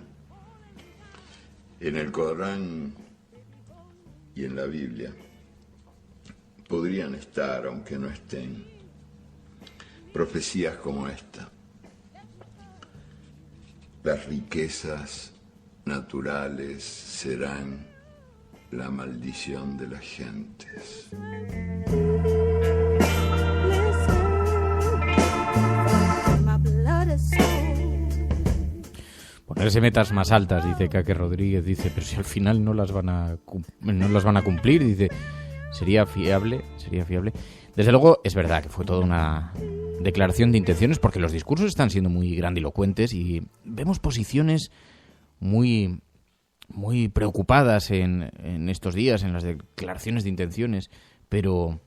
En el Corán y en la Biblia podrían estar, aunque no estén, profecías como esta: las riquezas naturales serán la maldición de las gentes. Ponerse metas más altas, dice Kake Rodríguez, dice, pero si al final no las van a cumplir, dice, ¿sería fiable? Desde luego, es verdad que fue toda una declaración de intenciones, porque los discursos están siendo muy grandilocuentes y vemos posiciones muy preocupadas en estos días, en las declaraciones de intenciones, pero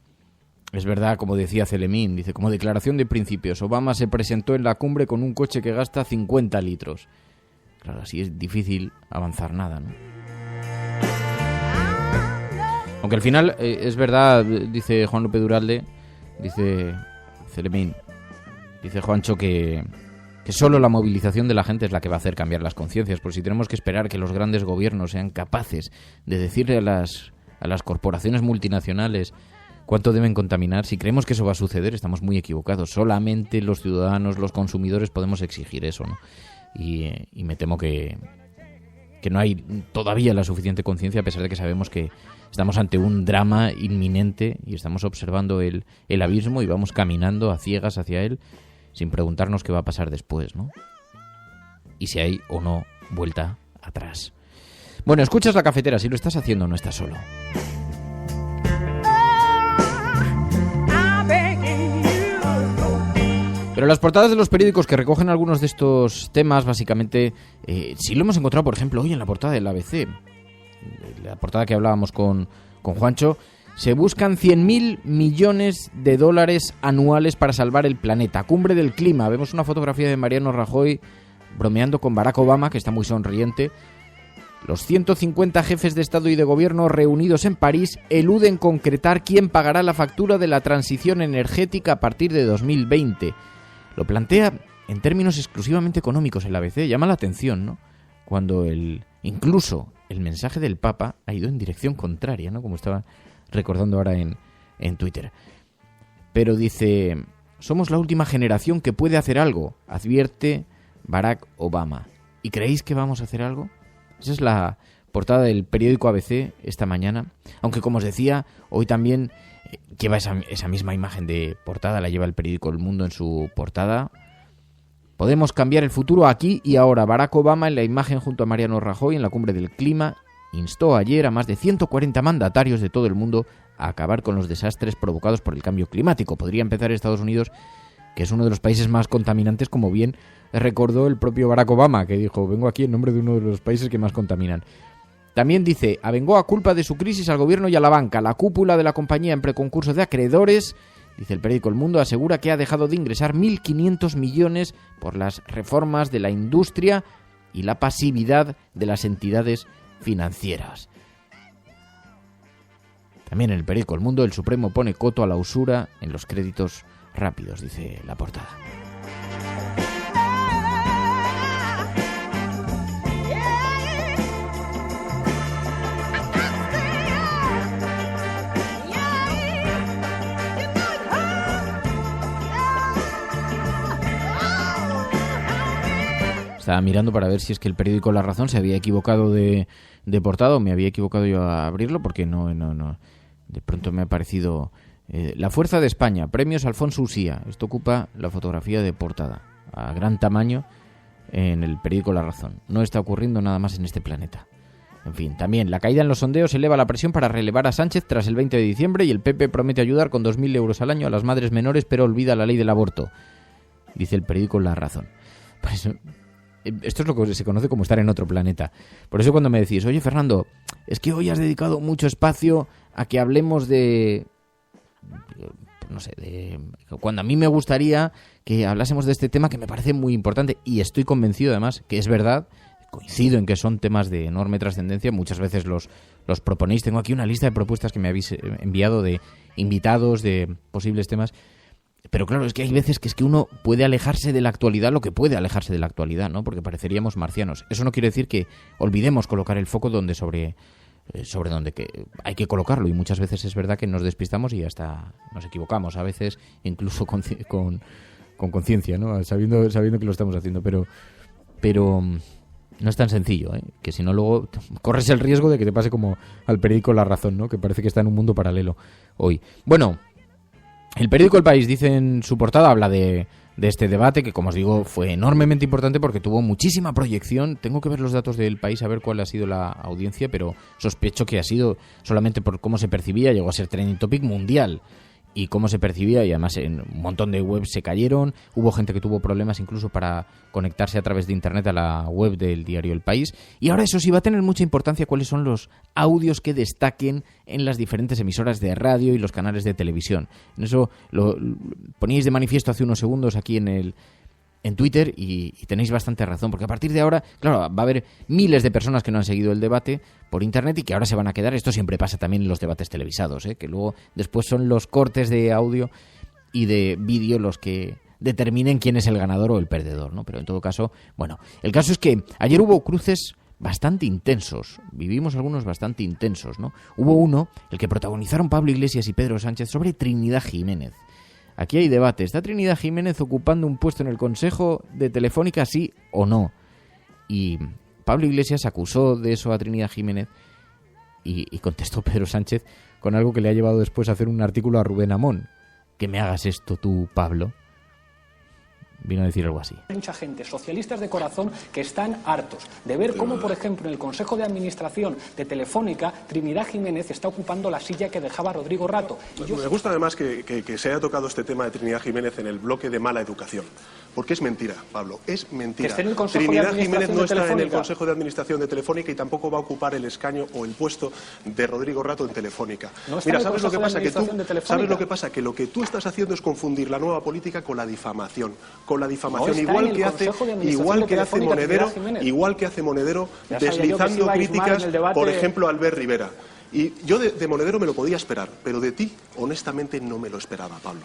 es verdad, como decía Celemín, dice, como declaración de principios, Obama se presentó en la cumbre con un coche que gasta 50 litros. Claro, así es difícil avanzar nada, ¿no? Aunque al final, es verdad, dice Juan López Duralde, dice Celemín, dice Juancho que solo la movilización de la gente es la que va a hacer cambiar las conciencias, por si tenemos que esperar que los grandes gobiernos sean capaces de decirle a las corporaciones multinacionales cuánto deben contaminar. Si creemos que eso va a suceder, estamos muy equivocados. Solamente los ciudadanos, los consumidores podemos exigir eso, ¿no? Y me temo que no hay todavía la suficiente conciencia, a pesar de que sabemos que estamos ante un drama inminente y estamos observando el abismo y vamos caminando a ciegas hacia él sin preguntarnos qué va a pasar después, ¿no? Y si hay o no vuelta atrás. Bueno, escuchas La Cafetera, si lo estás haciendo no estás solo. Pero las portadas de los periódicos que recogen algunos de estos temas, básicamente, sí lo hemos encontrado, por ejemplo, hoy en la portada del ABC, la portada que hablábamos con Juancho, se buscan 100.000 millones de dólares anuales para salvar el planeta. Cumbre del clima. Vemos una fotografía de Mariano Rajoy bromeando con Barack Obama, que está muy sonriente. Los 150 jefes de Estado y de Gobierno reunidos en París eluden concretar quién pagará la factura de la transición energética a partir de 2020. Lo plantea en términos exclusivamente económicos el ABC. Llama la atención, ¿no? Cuando incluso el mensaje del Papa ha ido en dirección contraria, ¿no? Como estaba recordando ahora en Twitter. Pero dice, somos la última generación que puede hacer algo, advierte Barack Obama. ¿Y creéis que vamos a hacer algo? Esa es la portada del periódico ABC esta mañana. Aunque, como os decía, hoy también lleva esa misma imagen de portada, la lleva el periódico El Mundo en su portada. Podemos cambiar el futuro aquí y ahora. Barack Obama, en la imagen junto a Mariano Rajoy en la Cumbre del Clima, instó ayer a más de 140 mandatarios de todo el mundo a acabar con los desastres provocados por el cambio climático. Podría empezar Estados Unidos, que es uno de los países más contaminantes, como bien recordó el propio Barack Obama, que dijo, vengo aquí en nombre de uno de los países que más contaminan. También dice, avengó a culpa de su crisis al gobierno y a la banca. La cúpula de la compañía en preconcurso de acreedores, dice el periódico El Mundo, asegura que ha dejado de ingresar 1.500 millones por las reformas de la industria y la pasividad de las entidades financieras. También en el periódico El Mundo, el Supremo pone coto a la usura en los créditos rápidos, dice la portada. Estaba mirando para ver si es que el periódico La Razón se había equivocado de portada o me había equivocado yo a abrirlo, porque no. De pronto me ha aparecido La Fuerza de España, premios Alfonso Usía. Esto ocupa la fotografía de portada a gran tamaño en el periódico La Razón. No está ocurriendo nada más en este planeta. En fin, también la caída en los sondeos eleva la presión para relevar a Sánchez tras el 20 de diciembre y el PP promete ayudar con 2.000 euros al año a las madres menores, pero olvida la ley del aborto, dice el periódico La Razón. Por eso, esto es lo que se conoce como estar en otro planeta. Por eso cuando me decís, oye Fernando, es que hoy has dedicado mucho espacio a que hablemos de... no sé, cuando a mí me gustaría que hablásemos de este tema que me parece muy importante y estoy convencido además que es verdad, coincido en que son temas de enorme trascendencia, muchas veces los proponéis, tengo aquí una lista de propuestas que me habéis enviado de invitados, de posibles temas. Pero claro, es que hay veces que uno puede alejarse de la actualidad lo que puede alejarse de la actualidad, ¿no? Porque pareceríamos marcianos. Eso no quiere decir que olvidemos colocar el foco sobre donde hay que colocarlo. Y muchas veces es verdad que nos despistamos y hasta nos equivocamos. A veces incluso con conciencia, ¿no? Sabiendo que lo estamos haciendo. Pero no es tan sencillo, ¿eh? Que si no luego corres el riesgo de que te pase como al periódico La Razón, ¿no? Que parece que está en un mundo paralelo hoy. Bueno, el periódico El País dice en su portada, habla de este debate que, como os digo, fue enormemente importante porque tuvo muchísima proyección. Tengo que ver los datos del País a ver cuál ha sido la audiencia, pero sospecho que ha sido solamente por cómo se percibía, llegó a ser trending topic mundial. Y cómo se percibía, y además en un montón de webs se cayeron, hubo gente que tuvo problemas incluso para conectarse a través de internet a la web del diario El País, y ahora eso sí va a tener mucha importancia cuáles son los audios que destaquen en las diferentes emisoras de radio y los canales de televisión. En eso lo poníais de manifiesto hace unos segundos aquí en Twitter y tenéis bastante razón, porque a partir de ahora, claro, va a haber miles de personas que no han seguido el debate por internet y que ahora se van a quedar. Esto siempre pasa también en los debates televisados, que luego después son los cortes de audio y de vídeo los que determinen quién es el ganador o el perdedor, ¿no? Pero en todo caso, bueno, el caso es que ayer hubo cruces bastante intensos, vivimos algunos bastante intensos, ¿no? Hubo uno, el que protagonizaron Pablo Iglesias y Pedro Sánchez, sobre Trinidad Jiménez. Aquí hay debate. ¿Está Trinidad Jiménez ocupando un puesto en el Consejo de Telefónica, sí o no? Y Pablo Iglesias acusó de eso a Trinidad Jiménez y contestó Pedro Sánchez con algo que le ha llevado después a hacer un artículo a Rubén Amón. Que me hagas esto tú, Pablo. Vino a decir algo así. Hay mucha gente, socialistas de corazón, que están hartos de ver cómo, por ejemplo, en el Consejo de Administración de Telefónica, Trinidad Jiménez está ocupando la silla que dejaba Rodrigo Rato. Me gusta además que se haya tocado este tema de Trinidad Jiménez en el bloque de mala educación. Porque es mentira, Pablo, es mentira. Que esté en el Consejo Trinidad de Jiménez no está en el Telefónica. Consejo de Administración de Telefónica y tampoco va a ocupar el escaño o el puesto de Rodrigo Rato en Telefónica. No está Mira, en el ¿sabes lo que Consejo de pasa? Administración de Telefónica. ¿Sabes lo que pasa? Que lo que tú estás haciendo es confundir la nueva política con la difamación. Con la difamación, No, está igual en el que hace Consejo de Administración de Telefónica, igual que hace Monedero, Ya sabía yo que se deslizando iba a ismar críticas, en el debate. por ejemplo, a Albert Rivera. Y yo de Monedero me lo podía esperar, pero de ti, honestamente, no me lo esperaba, Pablo.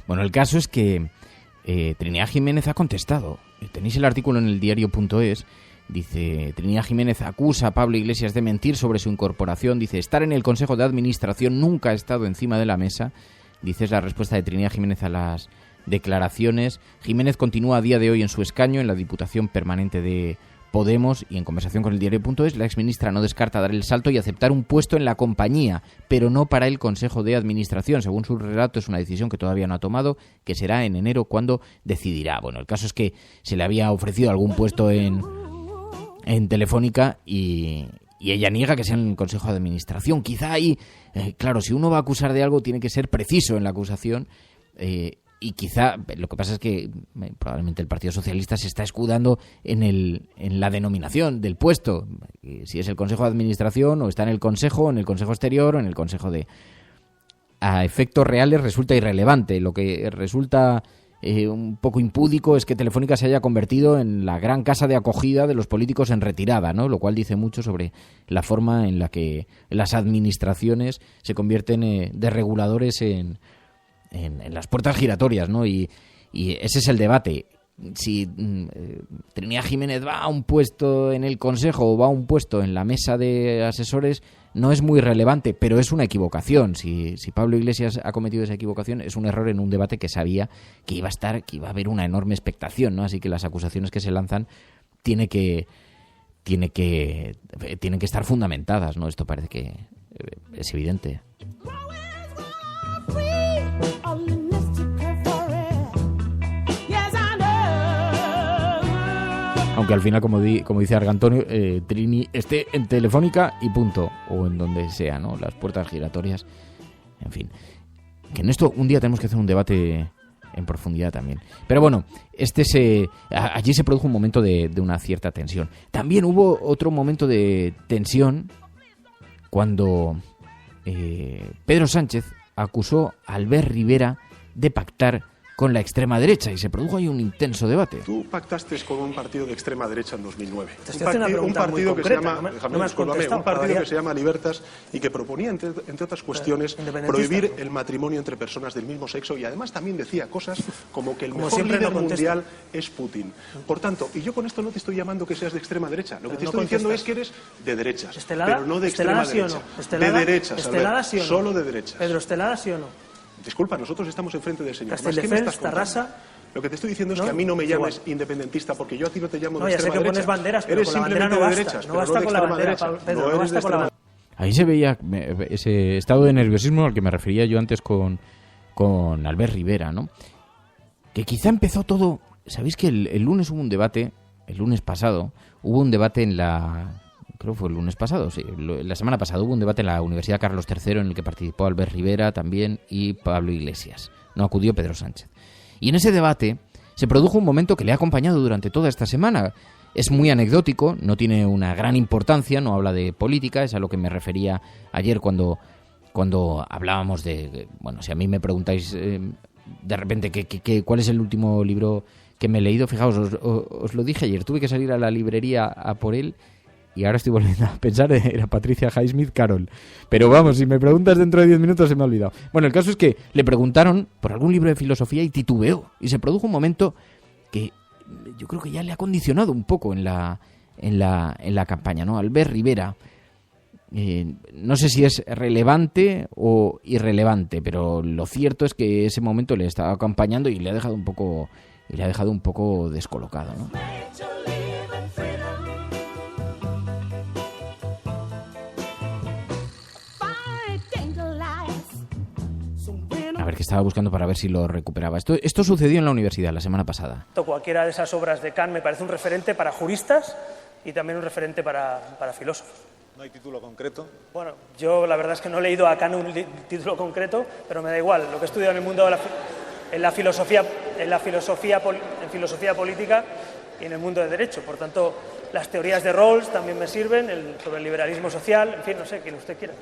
Bueno, el caso es que Trinidad Jiménez ha contestado. Tenéis el artículo en el diario.es. Dice, Trinidad Jiménez acusa a Pablo Iglesias de mentir sobre su incorporación. Dice, estar en el Consejo de Administración nunca ha estado encima de la mesa. Dice, es la respuesta de Trinidad Jiménez a las declaraciones. Jiménez continúa a día de hoy en su escaño en la Diputación Permanente de Podemos y en conversación con el diario.es, la exministra no descarta dar el salto y aceptar un puesto en la compañía, pero no para el Consejo de Administración. Según su relato, es una decisión que todavía no ha tomado, que será en enero cuando decidirá. Bueno, el caso es que se le había ofrecido algún puesto en Telefónica y ella niega que sea en el Consejo de Administración. Quizá ahí, claro, si uno va a acusar de algo, tiene que ser preciso en la acusación. Y quizá lo que pasa es que probablemente el Partido Socialista se está escudando en la denominación del puesto. Si es el Consejo de Administración, o está en el Consejo Exterior, o en el Consejo de... A efectos reales resulta irrelevante. Lo que resulta un poco impúdico es que Telefónica se haya convertido en la gran casa de acogida de los políticos en retirada, ¿no? Lo cual dice mucho sobre la forma en la que las administraciones se convierten de reguladores en las puertas giratorias, ¿no? Y ese es el debate. Si Trinidad Jiménez va a un puesto en el Consejo o va a un puesto en la mesa de asesores, no es muy relevante, pero es una equivocación. Si Pablo Iglesias ha cometido esa equivocación, es un error en un debate que sabía que iba a haber una enorme expectación, ¿no? Así que las acusaciones que se lanzan tienen que estar fundamentadas, ¿no? Esto parece que es evidente. Aunque al final, como dice Argantonio, Trini esté en Telefónica y punto, o en donde sea, ¿no? Las puertas giratorias, en fin. Que en esto un día tenemos que hacer un debate en profundidad también. Pero bueno, allí se produjo un momento de una cierta tensión. También hubo otro momento de tensión cuando Pedro Sánchez acusó a Albert Rivera de pactar con la extrema derecha y se produjo ahí un intenso debate. Tú pactaste con un partido de extrema derecha en 2009. Un partido que se llama Libertas y que proponía, entre otras cuestiones, prohibir el matrimonio entre personas del mismo sexo y además también decía cosas como que el mejor líder mundial es Putin. Por tanto, y yo con esto no te estoy llamando que seas de extrema derecha, lo que te estoy diciendo es que eres de derechas, pero no de extrema derecha. De derechas, solo de derechas. Pedro, ¿estelada sí o no? Disculpa, nosotros estamos enfrente del señor. Castelldefels, Tarrasa. Lo que te estoy diciendo es que a mí no me llames independentista porque yo a ti no te llamo de extrema derecha. Ya sé que pones banderas, pero eres con la bandera no basta. No basta con la bandera, Pedro, no basta con la bandera. Ahí se veía ese estado de nerviosismo al que me refería yo antes con Albert Rivera, ¿no? Que quizá empezó todo... ¿Sabéis que el lunes hubo un debate? El lunes pasado hubo un debate creo que fue el lunes pasado, sí. La semana pasada hubo un debate en la Universidad Carlos III en el que participó Albert Rivera también y Pablo Iglesias. No acudió Pedro Sánchez. Y en ese debate se produjo un momento que le ha acompañado durante toda esta semana. Es muy anecdótico, no tiene una gran importancia, no habla de política, es a lo que me refería ayer cuando hablábamos de... Bueno, si a mí me preguntáis de repente cuál es el último libro que me he leído, fijaos, os lo dije ayer, tuve que salir a la librería a por él. Y ahora estoy volviendo a pensar, era Patricia Highsmith Carroll. Pero vamos, si me preguntas dentro de 10 minutos se me ha olvidado. Bueno, el caso es que le preguntaron por algún libro de filosofía y titubeó. Y se produjo un momento que yo creo que ya le ha condicionado un poco en la campaña, ¿no? Albert Rivera, no sé si es relevante o irrelevante, pero lo cierto es que ese momento le estaba acompañando y le ha dejado un poco descolocado, ¿no? A ver, que estaba buscando para ver si lo recuperaba. Esto sucedió en la universidad la semana pasada. Cualquiera de esas obras de Kant me parece un referente para juristas y también un referente para filósofos. ¿No hay título concreto? Bueno, yo la verdad es que no he leído a Kant un título concreto, pero me da igual. Lo que he estudiado en el mundo de en filosofía política y en el mundo de derecho. Por tanto, las teorías de Rawls también me sirven, sobre el liberalismo social, en fin, no sé, quien usted quiera.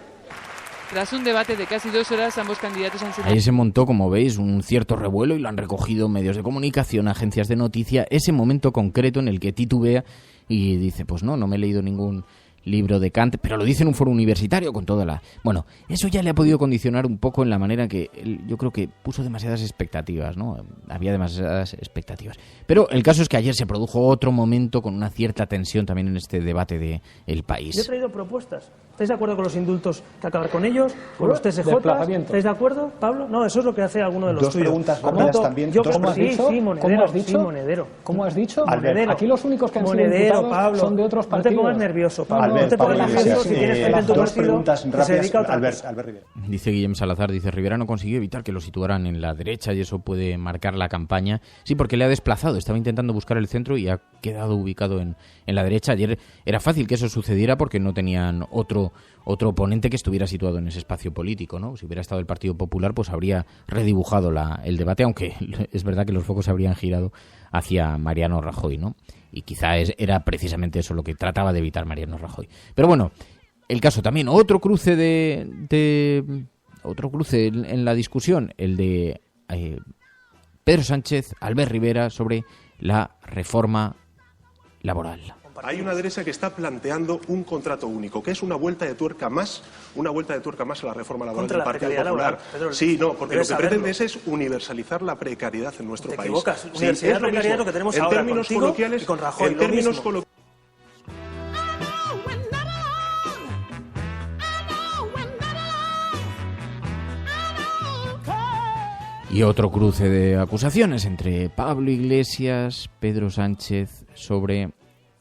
Tras un debate de casi 2 horas, ambos candidatos han señalado... Ahí se montó, como veis, un cierto revuelo y lo han recogido medios de comunicación, agencias de noticia, ese momento concreto en el que titubea y dice, pues no me he leído ningún libro de Kant, pero lo dice en un foro universitario con toda la... Bueno, eso ya le ha podido condicionar un poco en la manera que yo creo que puso demasiadas expectativas, ¿no? Había demasiadas expectativas. Pero el caso es que ayer se produjo otro momento con una cierta tensión también en este debate de El País. Yo he traído propuestas. ¿Estáis de acuerdo con los indultos que acabar con ellos? ¿Con los TSJ? ¿Estáis de acuerdo, Pablo? No, eso es lo que hace alguno de los tuyos. Dos preguntas rápidas también. ¿Cómo has dicho? ¿Cómo has dicho? Sí, Monedero. ¿Cómo has dicho? Monedero. Aquí los únicos que han sido imputados Pablo, son de otros partidos. No te pongas nervioso, Pablo. Albert, no te pongas nervioso si tienes gente en tu partido que se dedica a otra cosa. Albert Rivera. Dice Guillem Salazar, Rivera no consiguió evitar que lo situaran en la derecha y eso puede marcar la campaña. Sí, porque le ha desplazado. Estaba intentando buscar el centro y ha quedado ubicado en la derecha. Ayer era fácil que eso sucediera porque no tenían otro oponente que estuviera situado en ese espacio político, ¿no? Si hubiera estado el Partido Popular, pues habría redibujado el debate, aunque es verdad que los focos se habrían girado hacia Mariano Rajoy, ¿no? Y quizá era precisamente eso lo que trataba de evitar Mariano Rajoy. Pero bueno, el caso también, otro cruce en la discusión, el de Pedro Sánchez, Albert Rivera, sobre la reforma laboral. Hay una derecha que está planteando un contrato único, que es una vuelta de tuerca más a la reforma laboral del Partido Popular. Sí, no, porque lo que pretende es universalizar la precariedad en nuestro país. Te equivocas, universalidad la precariedad lo que tenemos ahora contigo y con Rajoy. En términos coloquiales. Y otro cruce de acusaciones entre Pablo Iglesias, Pedro Sánchez sobre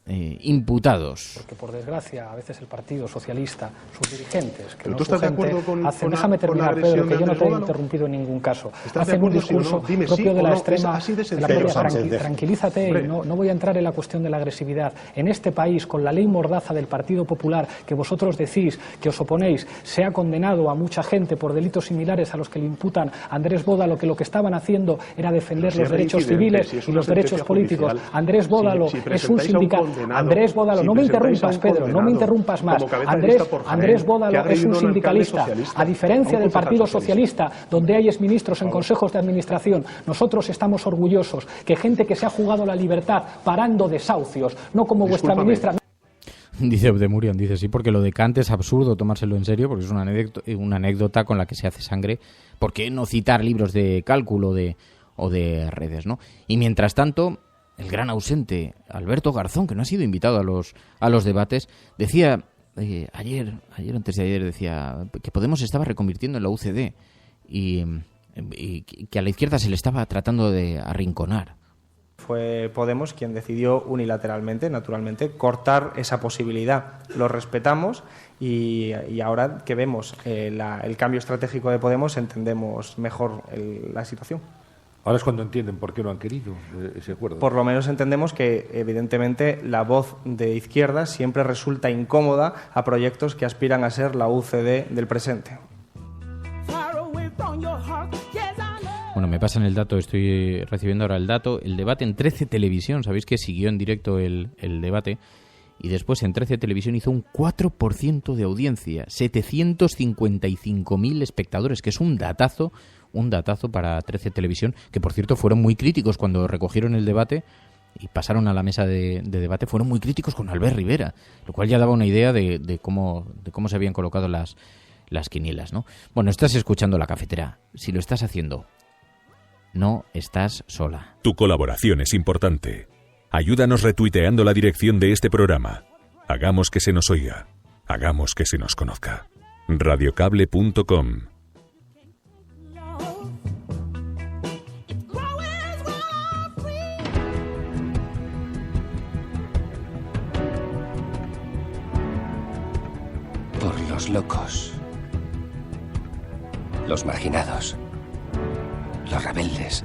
imputados. Porque por desgracia a veces el Partido Socialista, sus dirigentes, que ¿Pero no tú estás de acuerdo con déjame terminar, Pedro, que yo no te he interrumpido en ningún caso. Hacen un discurso propio de la extrema tranquilízate, y no voy a entrar en la cuestión de la agresividad. En este país, con la ley mordaza del Partido Popular, que vosotros decís que os oponéis, se ha condenado a mucha gente por delitos similares a los que le imputan a Andrés Bódalo, que lo que estaban haciendo era defender los derechos civiles y los derechos políticos. Andrés Bódalo es un sindical. Andrés Bódalo, no me interrumpas, Pedro, no me interrumpas más. Andrés Bódalo es un sindicalista. A diferencia del Partido Socialista, donde hay exministros en consejos de administración, nosotros estamos orgullosos que gente que se ha jugado la libertad parando desahucios, no como vuestra ministra. Dice Abdemurian, dice sí, porque lo de Kant es absurdo tomárselo en serio, porque es una anécdota con la que se hace sangre. ¿Por qué no citar libros de cálculo o de redes, no? Y mientras tanto, el gran ausente, Alberto Garzón, que no ha sido invitado a los debates, decía antes de ayer, decía que Podemos estaba reconvirtiendo en la UCD y que a la izquierda se le estaba tratando de arrinconar. Fue Podemos quien decidió unilateralmente, naturalmente, cortar esa posibilidad. Lo respetamos y ahora que vemos el cambio estratégico de Podemos entendemos mejor la situación. Ahora es cuando entienden por qué no han querido ese acuerdo. Por lo menos entendemos que, evidentemente, la voz de izquierda siempre resulta incómoda a proyectos que aspiran a ser la UCD del presente. Bueno, me pasan el dato, estoy recibiendo ahora el dato. El debate en 13 Televisión, sabéis que siguió en directo el debate, y después en 13 Televisión hizo un 4% de audiencia, 755.000 espectadores, que es un datazo para 13 Televisión, que por cierto fueron muy críticos cuando recogieron el debate y pasaron a la mesa de debate, fueron muy críticos con Albert Rivera, lo cual ya daba una idea de cómo se habían colocado las quinielas, ¿no? Bueno, estás escuchando La Cafetera. Si lo estás haciendo, no estás sola. Tu colaboración es importante. Ayúdanos retuiteando la dirección de este programa. Hagamos que se nos oiga. Hagamos que se nos conozca. Radiocable.com. Por los locos, los marginados, los rebeldes,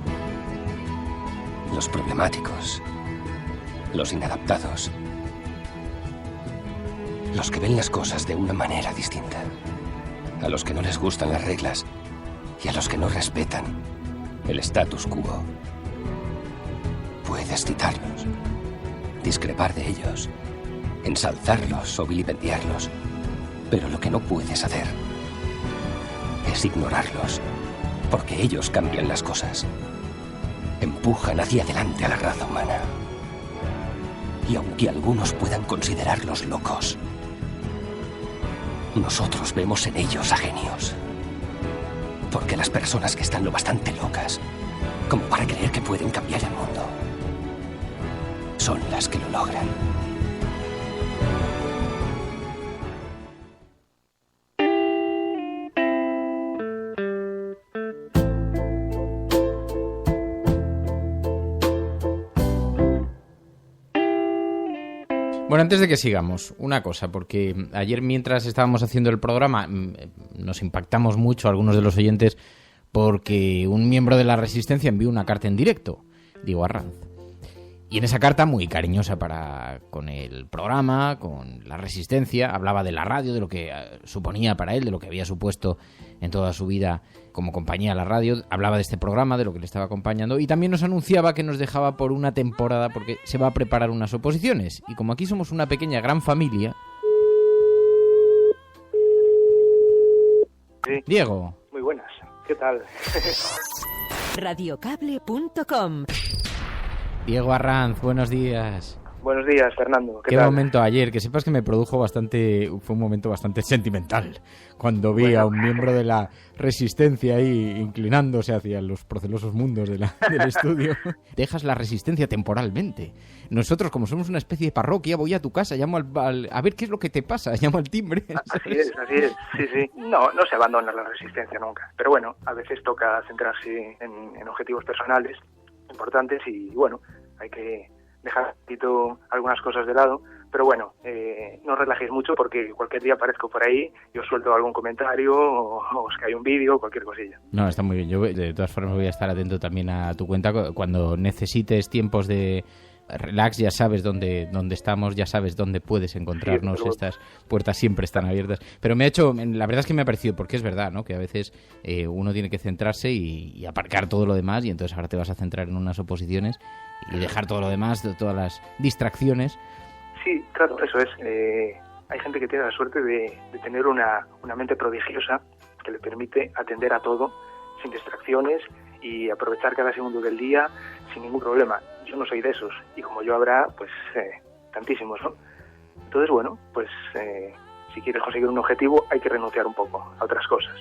los problemáticos, los inadaptados, los que ven las cosas de una manera distinta, a los que no les gustan las reglas y a los que no respetan el status quo. Puedes citarlos, discrepar de ellos, ensalzarlos o vilipendiarlos, pero lo que no puedes hacer es ignorarlos, porque ellos cambian las cosas, empujan hacia adelante a la raza humana. Y aunque algunos puedan considerarlos locos, nosotros vemos en ellos a genios. Porque las personas que están lo bastante locas como para creer que pueden cambiar el mundo son las que lo logran. Bueno, antes de que sigamos, una cosa, porque ayer mientras estábamos haciendo el programa nos impactamos mucho algunos de los oyentes porque un miembro de la Resistencia envió una carta en directo, Diego Arranz. Y en esa carta, muy cariñosa con el programa, con la Resistencia, hablaba de la radio, de lo que suponía para él, de lo que había supuesto en toda su vida como compañía la radio, hablaba de este programa, de lo que le estaba acompañando, y también nos anunciaba que nos dejaba por una temporada porque se va a preparar unas oposiciones. Y como aquí somos una pequeña gran familia... Sí. Diego. Muy buenas. ¿Qué tal? Radiocable.com. Diego Arranz, buenos días. Buenos días, Fernando. ¿Qué tal? Momento ayer, que sepas que me produjo fue un momento bastante sentimental cuando vi a un miembro de la Resistencia ahí inclinándose hacia los procelosos mundos del estudio. Dejas la Resistencia temporalmente. Nosotros, como somos una especie de parroquia, voy a tu casa, llamo a ver qué es lo que te pasa, llamo al timbre. Así es, sí. No se abandona la Resistencia nunca. Pero bueno, a veces toca centrarse en objetivos personales importantes y bueno, hay que dejar un poquito algunas cosas de lado, pero bueno, no os relajéis mucho porque cualquier día aparezco por ahí y os suelto algún comentario o os cae un vídeo, cualquier cosilla. No, está muy bien. Yo de todas formas voy a estar atento también a tu cuenta cuando necesites tiempos de relax, ya sabes dónde estamos, ya sabes dónde puedes encontrarnos, sí, estas puertas siempre están abiertas. Pero la verdad es que me ha parecido, porque es verdad, ¿no? Que a veces uno tiene que centrarse y aparcar todo lo demás, y entonces ahora te vas a centrar en unas oposiciones y dejar todo lo demás, todas las distracciones. Sí, claro, eso es. Hay gente que tiene la suerte de tener una mente prodigiosa que le permite atender a todo sin distracciones y aprovechar cada segundo del día sin ningún problema. Yo no soy de esos, y como yo habrá, pues, tantísimos, ¿no? Entonces, bueno, pues, si quieres conseguir un objetivo, hay que renunciar un poco a otras cosas.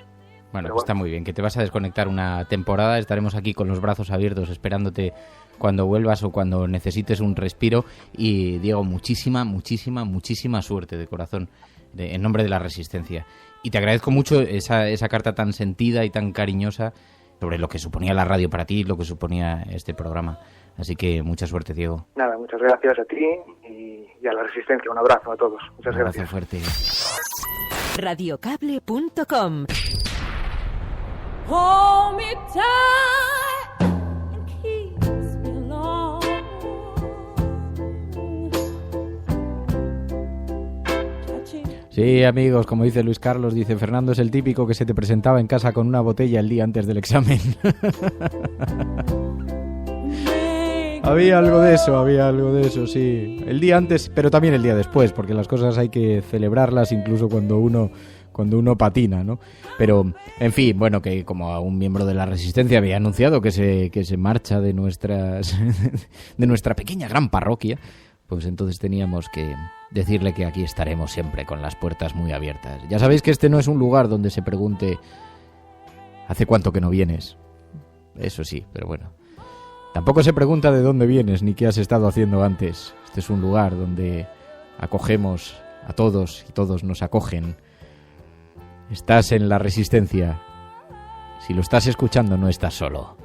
Bueno, pues está muy bien, que te vas a desconectar una temporada, estaremos aquí con los brazos abiertos esperándote cuando vuelvas o cuando necesites un respiro. Y, Diego, muchísima suerte de corazón, en nombre de la Resistencia. Y te agradezco mucho esa carta tan sentida y tan cariñosa sobre lo que suponía la radio para ti, lo que suponía este programa. Así que mucha suerte, Diego. Nada, muchas gracias a ti y a la Resistencia. Un abrazo a todos. Muchas gracias. Un abrazo fuerte. Radiocable.com. Hold me tight and kiss me long. Sí, amigos, como dice Luis Carlos, dice Fernando, es el típico que se te presentaba en casa con una botella el día antes del examen. Había algo de eso, sí. El día antes, pero también el día después, porque las cosas hay que celebrarlas incluso cuando uno patina, ¿no? Pero, en fin, bueno, que como un miembro de la Resistencia había anunciado que se marcha de nuestra pequeña gran parroquia, pues entonces teníamos que decirle que aquí estaremos siempre con las puertas muy abiertas. Ya sabéis que este no es un lugar donde se pregunte ¿hace cuánto que no vienes? Eso sí, pero bueno. Tampoco se pregunta de dónde vienes ni qué has estado haciendo antes. Este es un lugar donde acogemos a todos y todos nos acogen. Estás en la Resistencia. Si lo estás escuchando, no estás solo.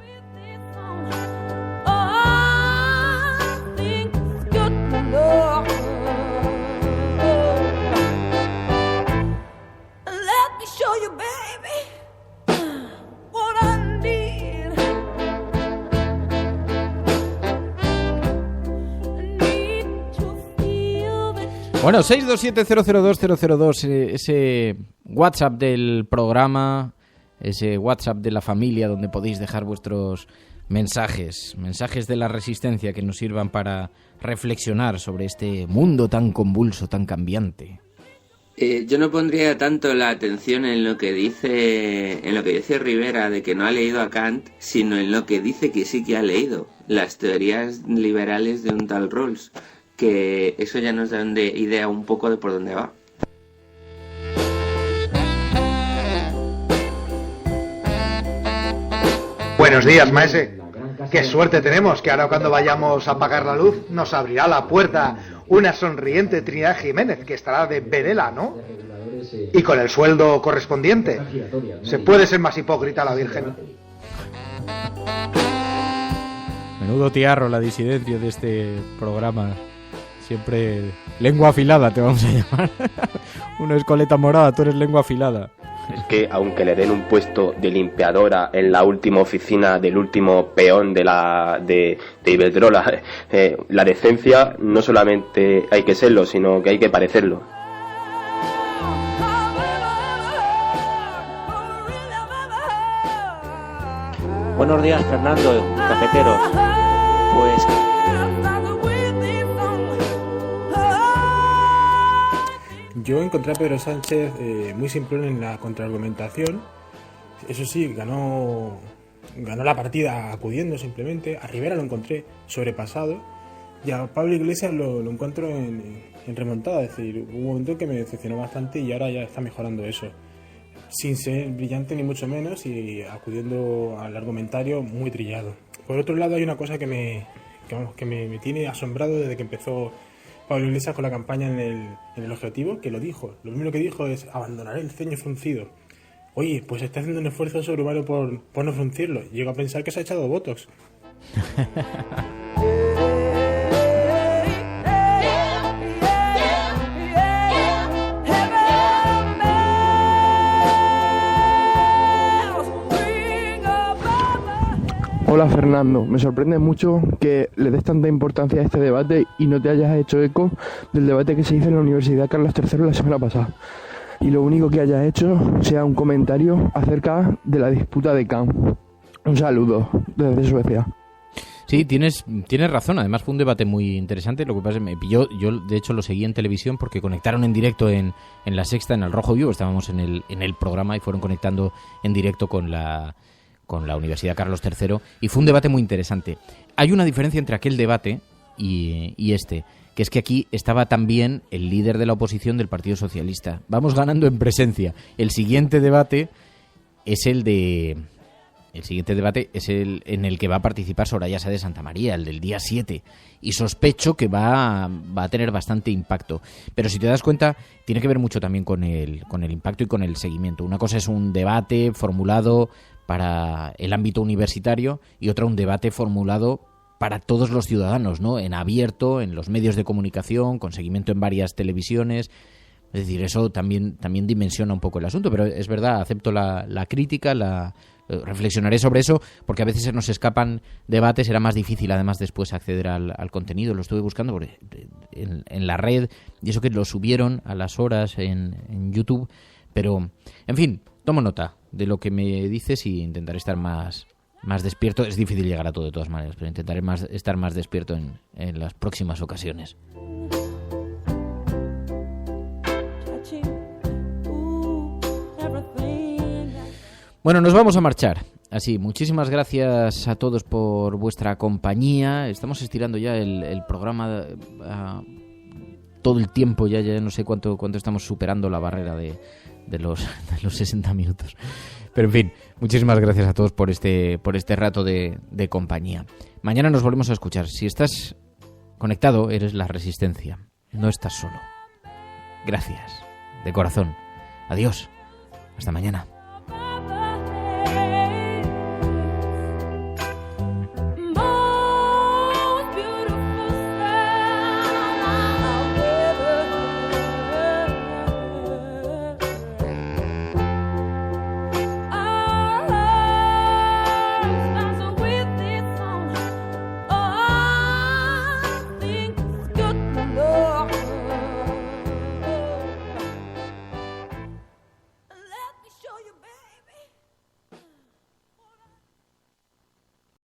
Bueno, 627-002-002, ese WhatsApp del programa, ese WhatsApp de la familia donde podéis dejar vuestros mensajes de la resistencia que nos sirvan para reflexionar sobre este mundo tan convulso, tan cambiante. Yo no pondría tanto la atención en lo que dice Rivera de que no ha leído a Kant, sino en lo que dice que sí que ha leído, las teorías liberales de un tal Rawls, que eso ya nos da idea un poco de por dónde va. Buenos días, maese. Qué suerte tenemos que ahora cuando vayamos a apagar la luz nos abrirá la puerta una sonriente Trinidad Jiménez, que estará de verela, ¿no? Y con el sueldo correspondiente. ¿Se puede ser más hipócrita la Virgen? Menudo tiarro la disidencia de este programa. Siempre lengua afilada te vamos a llamar. Una escoleta morada, tú eres lengua afilada. Es que aunque le den un puesto de limpiadora en la última oficina del último peón de Iberdrola, la decencia no solamente hay que serlo, sino que hay que parecerlo. Buenos días, Fernando, cafeteros. Pues yo encontré a Pedro Sánchez muy simplón en la contraargumentación. Eso sí, ganó la partida acudiendo simplemente. A Rivera lo encontré sobrepasado. Y a Pablo Iglesias lo encuentro en remontada. Es decir, hubo un momento que me decepcionó bastante y ahora ya está mejorando eso. Sin ser brillante ni mucho menos y acudiendo al argumentario muy trillado. Por otro lado, hay una cosa que me tiene asombrado desde que empezó Pablo Iglesias con la campaña en el objetivo, que lo dijo. Lo primero que dijo es: abandonaré el ceño fruncido. Oye, pues está haciendo un esfuerzo sobrehumano por no fruncirlo. Llego a pensar que se ha echado botox. Hola Fernando, me sorprende mucho que le des tanta importancia a este debate y no te hayas hecho eco del debate que se hizo en la Universidad Carlos III la semana pasada. Y lo único que hayas hecho sea un comentario acerca de la disputa de Kant. Un saludo desde Suecia. Sí, tienes razón. Además fue un debate muy interesante. Lo que pasa es que me pilló, yo de hecho lo seguí en televisión porque conectaron en directo en La Sexta, en el Rojo Vivo. Estábamos en el programa y fueron conectando en directo con la Universidad Carlos III, y fue un debate muy interesante. Hay una diferencia entre aquel debate y este, que es que aquí estaba también el líder de la oposición del Partido Socialista. Vamos ganando en presencia. El siguiente debate es el en el que va a participar Soraya Sáez de Santamaría, el del día 7, y sospecho que va a tener bastante impacto. Pero si te das cuenta, tiene que ver mucho también con el impacto y con el seguimiento. Una cosa es un debate formulado para el ámbito universitario y otra un debate formulado para todos los ciudadanos, ¿no? En abierto, en los medios de comunicación, con seguimiento en varias televisiones. Es decir, eso también dimensiona un poco el asunto, pero es verdad, acepto la crítica, reflexionaré sobre eso, porque a veces se nos escapan debates, era más difícil además después acceder al contenido. Lo estuve buscando en la red, y eso que lo subieron a las horas en YouTube, pero, en fin, tomo nota de lo que me dices y intentaré estar más despierto. Es difícil llegar a todo de todas maneras, pero intentaré estar más despierto en las próximas ocasiones. Bueno, nos vamos a marchar. Así, muchísimas gracias a todos por vuestra compañía. Estamos estirando ya el programa todo el tiempo, ya no sé cuánto estamos superando la barrera de los 60 minutos. Pero en fin, muchísimas gracias a todos por este rato de compañía. Mañana nos volvemos a escuchar. Si estás conectado, eres la resistencia. No estás solo. Gracias. De corazón. Adiós. Hasta mañana.